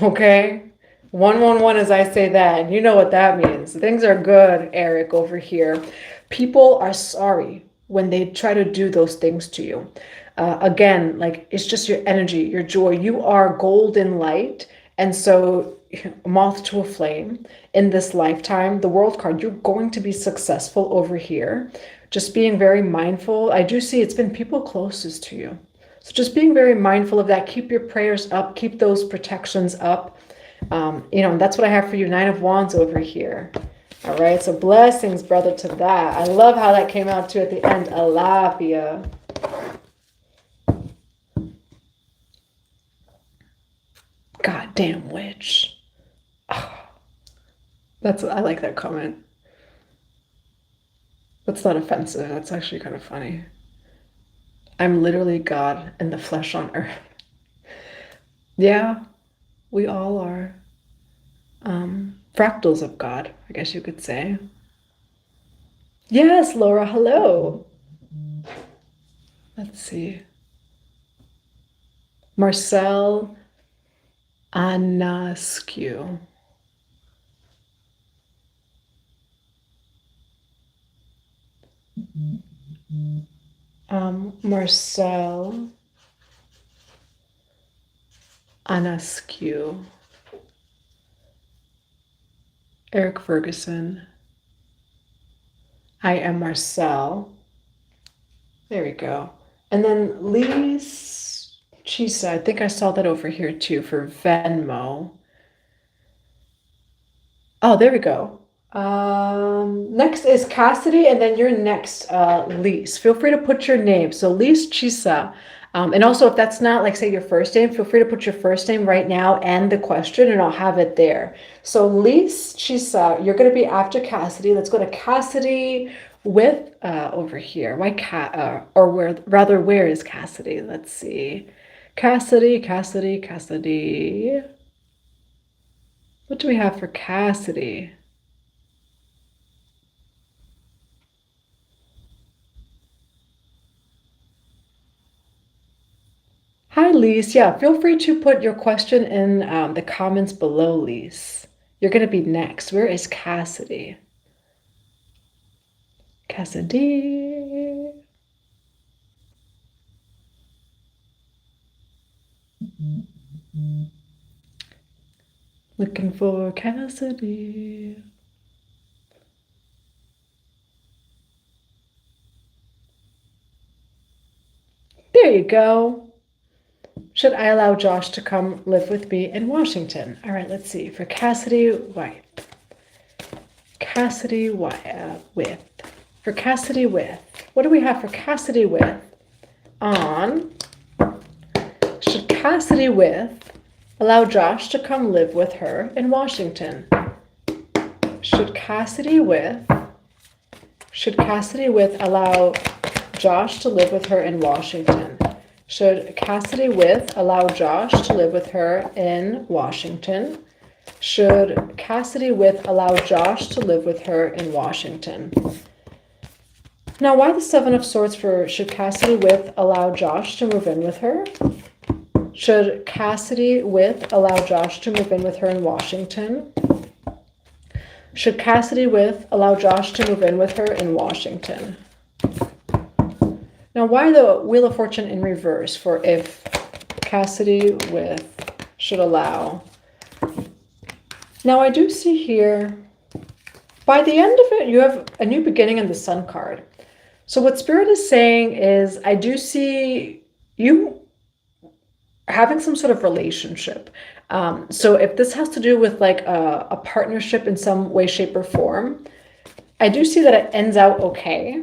A: Okay? 111 as I say that, and you know what that means. Things are good, Eric, over here. People are sorry when they try to do those things to you. Again, like it's just your energy, your joy. You are golden light. And so moth to a flame in this lifetime, the World card, you're going to be successful over here. Just being very mindful. I do see it's been people closest to you. So just being very mindful of that. Keep your prayers up. Keep those protections up. You know, and that's what I have for you. Nine of Wands over here. All right. So blessings, brother, to that. I love how that came out too at the end. Alafia. Goddamn witch. Oh, I like that comment. That's not offensive. That's actually kind of funny. I'm literally God in the flesh on earth. Yeah, we all are. Fractals of God, I guess you could say. Yes, Laura, hello. Let's see. Marcel Anaskew. Marcel Anaskew. Eric Ferguson. I am Marcel. There we go. And then Lise Chisa. I think I saw that over here too for Venmo. Oh, there we go. Next is Cassidy, and then you're next, Lise. Feel free to put your name. So Lise Chisa. And also, if that's not, like, say, your first name, feel free to put your first name right now and the question, and I'll have it there. So Lise Chisa, you're going to be after Cassidy. Let's go to Cassidy with over here. Why or where is Cassidy? Let's see. Cassidy. What do we have for Cassidy? Hi, Lise. Yeah, feel free to put your question in the comments below, Lise. You're going to be next. Where is Cassidy? Cassidy. Looking for Cassidy. There you go. Should I allow Josh to come live with me in Washington? All right, let's see. For Cassidy White. Cassidy with? For Cassidy with. What do we have for Cassidy with on? Should Cassidy with allow Josh to come live with her in Washington? Should Cassidy with allow Josh to live with her in Washington? Should Cassidy with allow Josh to live with her in Washington? Should Cassidy with allow Josh to live with her in Washington? Now, why the Seven of Swords for should Cassidy with allow Josh to move in with her? Should Cassidy with allow Josh to move in with her in Washington? Should Cassidy with allow Josh to move in with her in Washington? Now, why the Wheel of Fortune in reverse for if Cassidy with should allow? Now, I do see here, by the end of it, you have a new beginning in the Sun card. So what Spirit is saying is, I do see you having some sort of relationship. So if this has to do with like a partnership in some way, shape, or form, I do see that it ends out okay,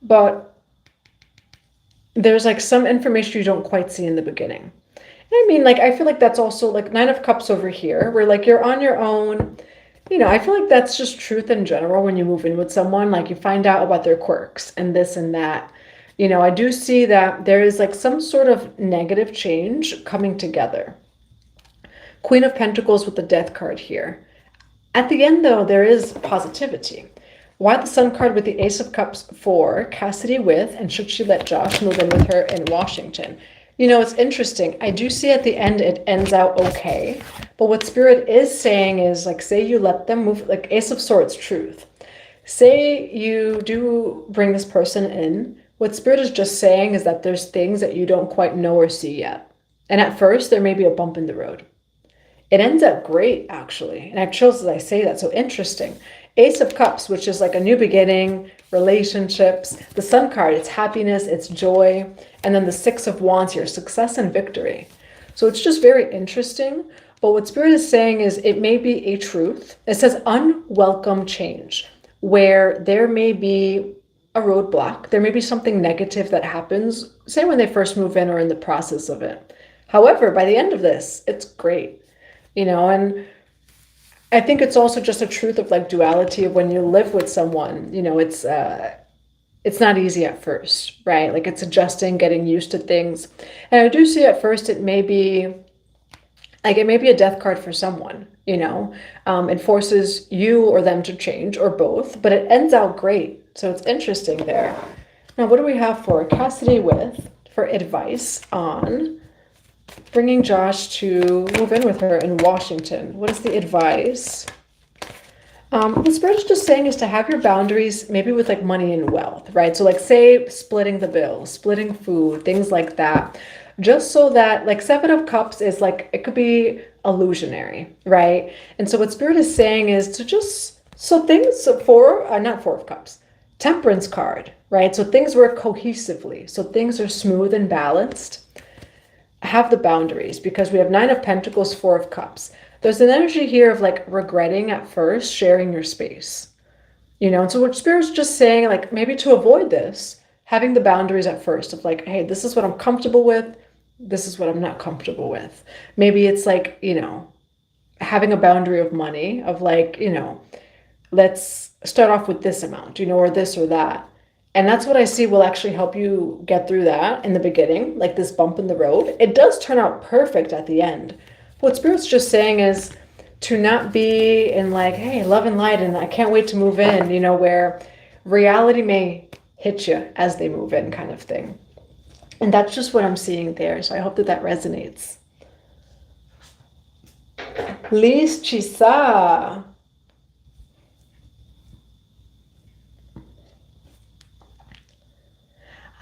A: but there's like some information you don't quite see in the beginning. And I mean, like, I feel like that's also like Nine of Cups over here, where like you're on your own. You know, I feel like that's just truth in general when you move in with someone, like you find out about their quirks and this and that. You know, I do see that there is like some sort of negative change coming together. Queen of Pentacles with the Death card here. At the end, though, there is positivity. Why the Sun card with the Ace of Cups for Cassidy with, and should she let Josh move in with her in Washington? You know, it's interesting. I do see at the end it ends out okay. But what Spirit is saying is, like, say you let them move, like Ace of Swords, truth. Say you do bring this person in. What Spirit is just saying is that there's things that you don't quite know or see yet. And at first, there may be a bump in the road. It ends up great, actually. And I have chills as I say that, so interesting. Ace of Cups, which is like a new beginning, relationships. The Sun card, it's happiness, it's joy. And then the Six of Wands here, success and victory. So it's just very interesting. But what Spirit is saying is it may be a truth. It says unwelcome change, where there may be a roadblock. There may be something negative that happens, say when they first move in or in the process of it. However, by the end of this, it's great. You know, and I think it's also just a truth of like duality of when you live with someone, you know, it's not easy at first, right? Like it's adjusting, getting used to things. And I do see at first it may be a death card for someone, you know. It forces you or them to change or both, but it ends out great. So it's interesting there. Now, what do we have for Cassidy with for advice on bringing Josh to move in with her in Washington? What is the advice? What Spirit is just saying is to have your boundaries, maybe with like money and wealth, right? So like say splitting the bills, splitting food, things like that. Just so that like Seven of Cups is like, it could be illusionary, right? And so what Spirit is saying is to just, so things not Four of Cups, Temperance card, right? So things work cohesively. So things are smooth and balanced. Have the boundaries, because we have Nine of Pentacles, Four of Cups. There's an energy here of like regretting at first sharing your space, you know. And so what Spirit's just saying, like maybe to avoid this, having the boundaries at first of like, hey, this is what I'm comfortable with. This is what I'm not comfortable with. Maybe it's like, you know, having a boundary of money of like, you know, let's start off with this amount, you know, or this or that. And that's what I see will actually help you get through that in the beginning, like this bump in the road. It does turn out perfect at the end. What Spirit's just saying is to not be in like, hey, love and light, and I can't wait to move in, you know, where reality may hit you as they move in kind of thing. And that's just what I'm seeing there. So I hope that that resonates. Liz Chisa.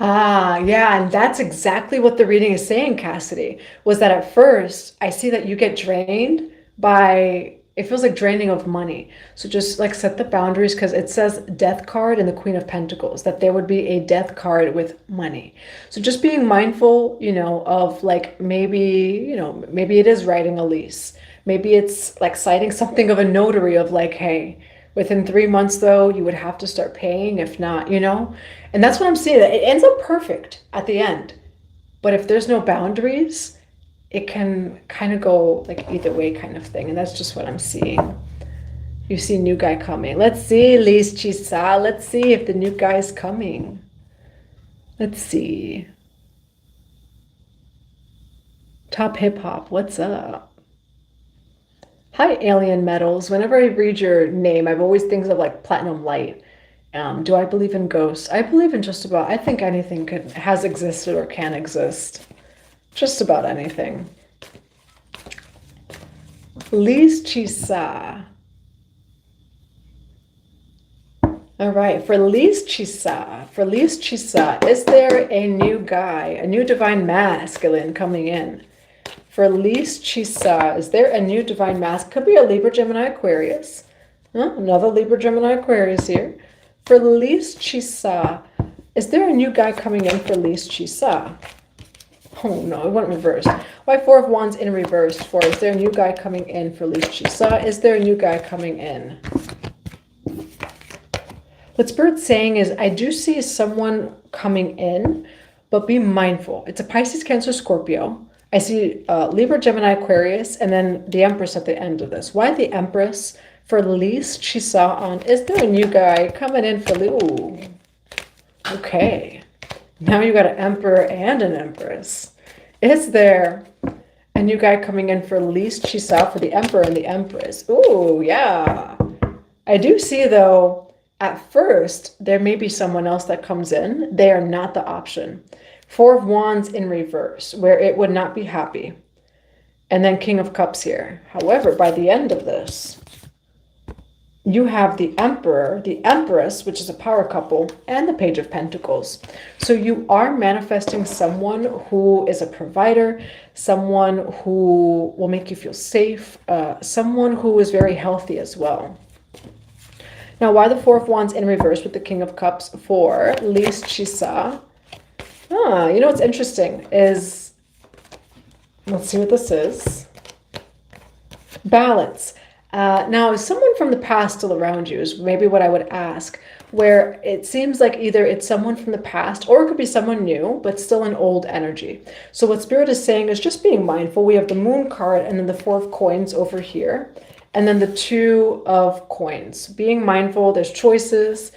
A: Ah, yeah, and that's exactly what the reading is saying, Cassidy, was that at first I see that you get drained by, it feels like draining of money. So just like set the boundaries, because it says Death card and the Queen of Pentacles, that there would be a death card with money. So just being mindful, you know, of like maybe, you know, maybe it is writing a lease. Maybe it's like citing something of a notary of like, hey, Within 3 months, though, you would have to start paying, if not, you know? And that's what I'm seeing. It ends up perfect at the end. But if there's no boundaries, it can kind of go like either way kind of thing. And that's just what I'm seeing. You see new guy coming. Let's see, Liz Chisa. Let's see if the new guy is coming. Let's see. Top hip hop, what's up? Hi, Alien Metals. Whenever I read your name, I've always things of like platinum light. Do I believe in ghosts? I believe in just about, I think anything has existed or can exist. Just about anything. Liz Chisa. All right, for Liz Chisa, is there a new guy, a new divine masculine coming in? For Liz Chisa, is there a new divine masculine? Could be a Libra, Gemini, Aquarius. Another Libra, Gemini, Aquarius here. For Liz Chisa, is there a new guy coming in for Liz Chisa? Oh no, it went reversed. Why Four of Wands in reverse? For is there a new guy coming in for Liz Chisa? Is there a new guy coming in? What Spirit's saying is, I do see someone coming in, but be mindful. It's a Pisces, Cancer, Scorpio. I see Libra, Gemini, Aquarius, and then the Empress at the end of this. Why the Empress? For Liz Chisa on, is there a new guy coming in for Ooh. Okay. Now you got an Emperor and an Empress. Is there a new guy coming in for Liz Chisa for the Emperor and the Empress? Ooh, yeah. I do see, though, at first, there may be someone else that comes in. They are not the option. Four of Wands in reverse, where it would not be happy. And then King of Cups here. However, by the end of this, you have the Emperor, the Empress, which is a power couple, and the Page of Pentacles. So you are manifesting someone who is a provider, someone who will make you feel safe, someone who is very healthy as well. Now, why the Four of Wands in reverse with the King of Cups for Liz Chisa? You know what's interesting is, let's see what this is. Balance. Now, is someone from the past still around you is maybe what I would ask, where it seems like either it's someone from the past or it could be someone new, but still an old energy. So what Spirit is saying is just being mindful. We have the Moon card and then the Four of Coins over here. And then the Two of Coins. Being mindful, there's choices.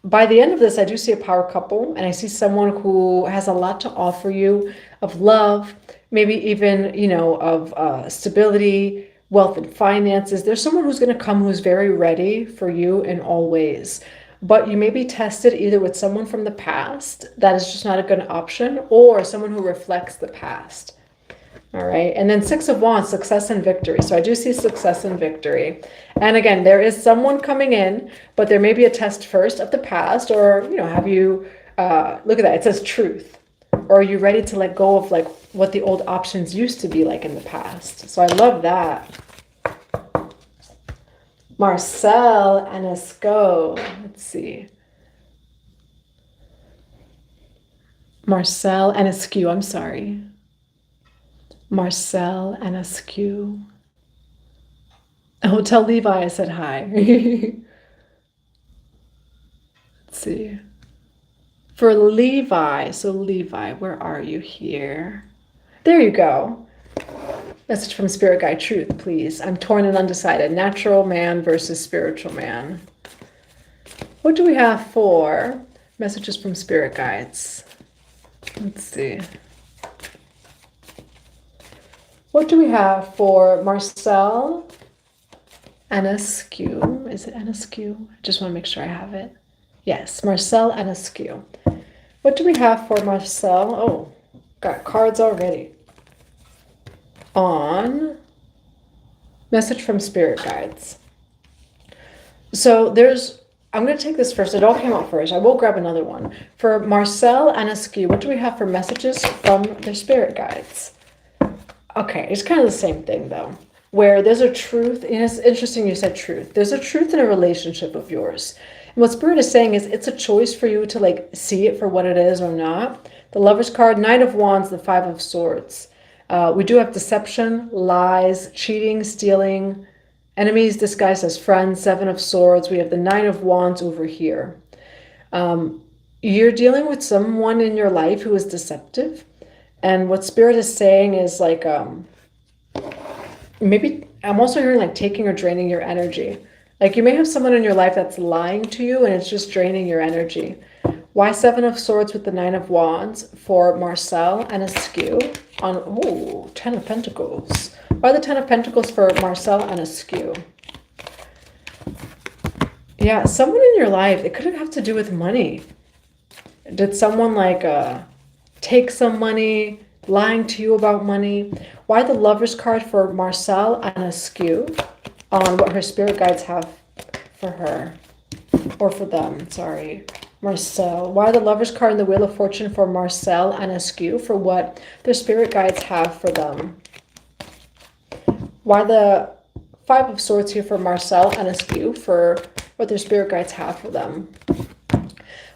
A: By the end of this, I do see a power couple, and I see someone who has a lot to offer you of love, maybe even, you know, of stability, wealth and finances. There's someone who's going to come who's very ready for you in all ways. But you may be tested either with someone from the past that is just not a good option, or someone who reflects the past. All right, and then Six of Wands, success and victory. So I do see success and victory. And again, there is someone coming in, but there may be a test first of the past, or, you know, have you, look at that, it says truth. Or are you ready to let go of like what the old options used to be like in the past? So I love that. Marcel and Esco, let's see. Marcel and Askew, I'm sorry. Marcel and Askew. Oh, tell Levi I said hi. Let's see. For Levi, so Levi, where are you here? There you go. Message from Spirit Guide, truth, please. I'm torn and undecided. Natural man versus spiritual man. What do we have for messages from Spirit Guides? Let's see. What do we have for Marcel Anescu? Is it Anescu? I just want to make sure I have it. Yes, Marcel Anescu. What do we have for Marcel? Oh, got cards already. On message from Spirit Guides. So I'm going to take this first. It all came out first. I will grab another one. For Marcel Anescu, what do we have for messages from their Spirit Guides? Okay, it's kind of the same thing though, where there's a truth, and it's interesting you said truth. There's a truth in a relationship of yours. And what Spirit is saying is it's a choice for you to like see it for what it is or not. The Lover's card, Knight of Wands, the Five of Swords. We do have deception, lies, cheating, stealing, Enemies disguised as friends, Seven of Swords. We have the Nine of Wands over here. You're dealing with someone in your life who is deceptive. And what Spirit is saying is like, maybe I'm also hearing like taking or draining your energy. Like you may have someone in your life that's lying to you and it's just draining your energy. Why Seven of Swords with the Nine of Wands for Marcel and Askew on, ooh, Ten of Pentacles. Why the Ten of Pentacles for Marcel and Askew? Yeah, someone in your life, it could have to do with money. Did someone like take some money, lying to you about money? Why the Lover's card for Marcel and Askew on what her spirit guides have for her, or for them, sorry. Marcel. Why the Lover's card and the Wheel of Fortune for Marcel and Askew for what their spirit guides have for them? Why the Five of Swords here for Marcel and Askew for what their spirit guides have for them?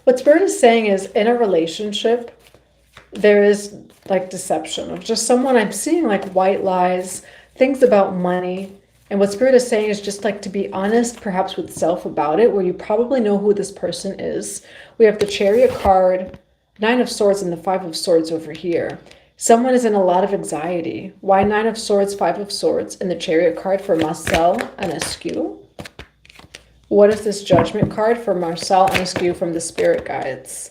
A: What Spirit is saying is in a relationship, there is like deception of just someone. I'm seeing like white lies, things about money. And what Spirit is saying is just like to be honest, perhaps with self about it, where you probably know who this person is. We have the Chariot card, Nine of Swords, and the Five of Swords over here. Someone is in a lot of anxiety. Why Nine of Swords, Five of Swords, and the Chariot card for Marcel and Askew? What is this Judgment card for Marcel and Askew from the Spirit guides?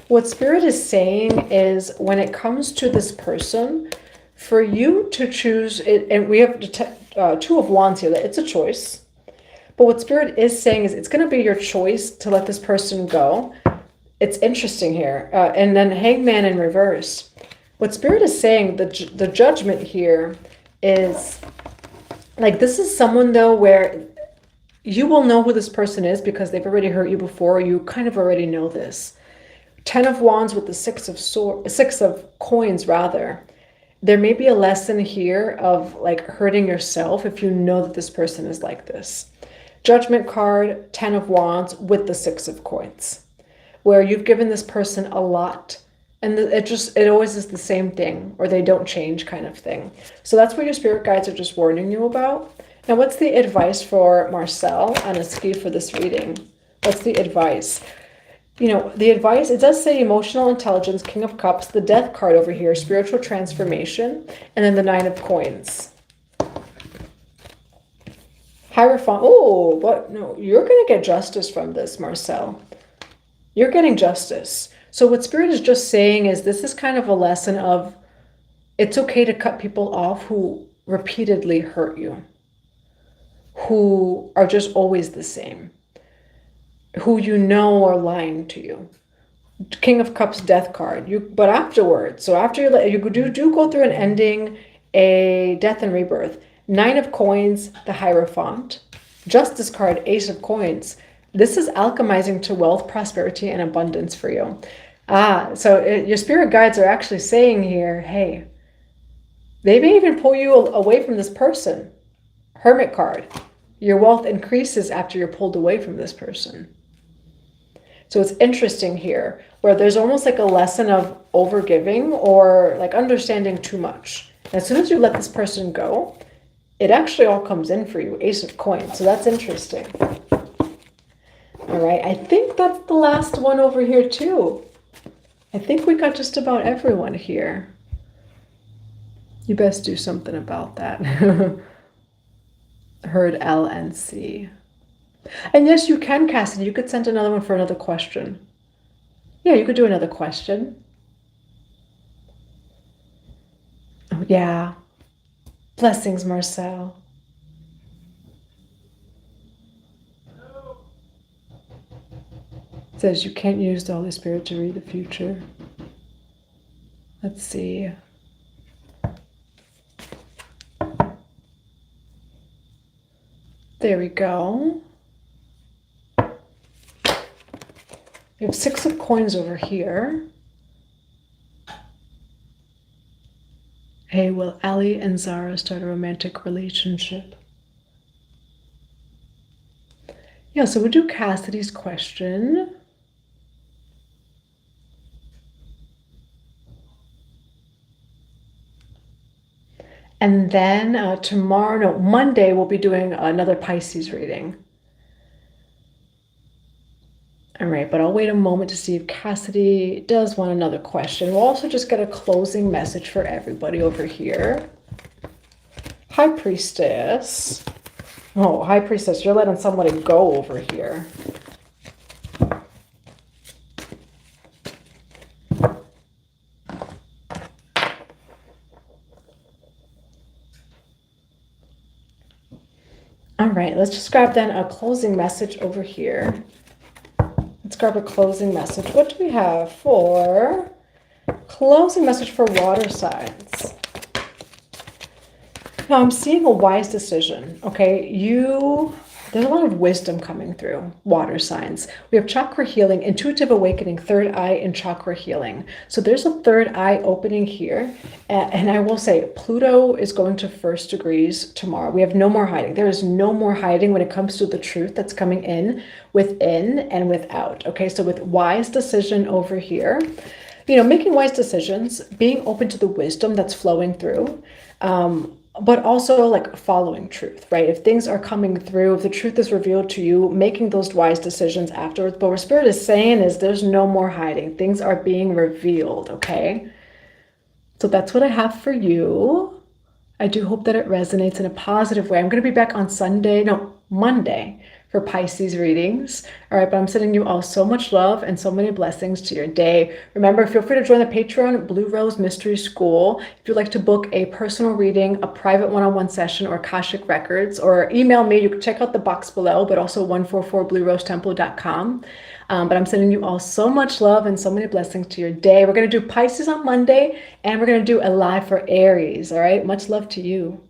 A: What Spirit is saying is when it comes to this person, for you to choose it, and we have the Two of Wands here, that it's a choice. But what Spirit is saying is it's going to be your choice to let this person go. It's interesting here. And then Hangman in reverse. What Spirit is saying, the Judgment here is like this is someone though where you will know who this person is because they've already hurt you before. You kind of already know this. Ten of Wands with the Six of Coins rather. There may be a lesson here of like hurting yourself if you know that this person is like this. Judgment card, Ten of Wands with the Six of Coins, where you've given this person a lot and it always is the same thing, or they don't change kind of thing. So that's what your spirit guides are just warning you about. Now, what's the advice for Marcel and Askew for this reading? What's the advice? You know, the advice, it does say emotional intelligence, King of Cups, the Death card over here, spiritual transformation, and then the Nine of Coins. Hierophant, oh, but no, you're going to get justice from this, Marcel. You're getting justice. So what Spirit is just saying is this is kind of a lesson of it's okay to cut people off who repeatedly hurt you, who are just always the same, who you know are lying to you. King of Cups, Death card. But afterwards, so after you do go through an ending, a death and rebirth. Nine of Coins, the Hierophant. Justice card, Ace of Coins. This is alchemizing to wealth, prosperity, and abundance for you. So your spirit guides are actually saying here, hey, they may even pull you away from this person. Hermit card. Your wealth increases after you're pulled away from this person. So it's interesting here, where there's almost like a lesson of overgiving or like understanding too much. And as soon as you let this person go, it actually all comes in for you. Ace of Coins. So that's interesting. All right. I think that's the last one over here too. I think we got just about everyone here. You best do something about that. Heard L and C. And yes, you can, Cassidy. You could send another one for another question. Yeah, you could do another question. Oh, yeah. Blessings, Marcel. It says you can't use the Holy Spirit to read the future. Let's see. There we go. We have Six of Coins over here. Hey, will Ali and Zara start a romantic relationship? Yeah, so we'll do Cassidy's question. And then tomorrow, no, Monday, we'll be doing another Pisces reading. All right, but I'll wait a moment to see if Cassidy does want another question. We'll also just get a closing message for everybody over here. High Priestess. Oh, High Priestess, you're letting somebody go over here. All right, let's just grab then a closing message over here. Let's grab a closing message. What do we have for closing message for water signs? Now I'm seeing a wise decision, okay? There's a lot of wisdom coming through, water signs. We have chakra healing, intuitive awakening, third eye, and chakra healing. So there's a third eye opening here. And I will say, Pluto is going to first degrees tomorrow. We have no more hiding. There is no more hiding when it comes to the truth that's coming in, within and without. Okay, so with wise decision over here, making wise decisions, being open to the wisdom that's flowing through, but also like following truth, right? If things are coming through, if the truth is revealed to you, making those wise decisions afterwards. But what Spirit is saying is there's no more hiding. Things are being revealed, okay? So that's what I have for you. I do hope that it resonates in a positive way. I'm going to be back on Monday for Pisces readings. All right, but I'm sending you all so much love and so many blessings to your day. Remember, feel free to join the Patreon Blue Rose Mystery School. If you'd like to book a personal reading, a private one-on-one session, or Akashic Records, or email me, you can check out the box below, but also 144bluerosetemple.com. But I'm sending you all so much love and so many blessings to your day. We're going to do Pisces on Monday, and we're going to do a live for Aries. All right, much love to you.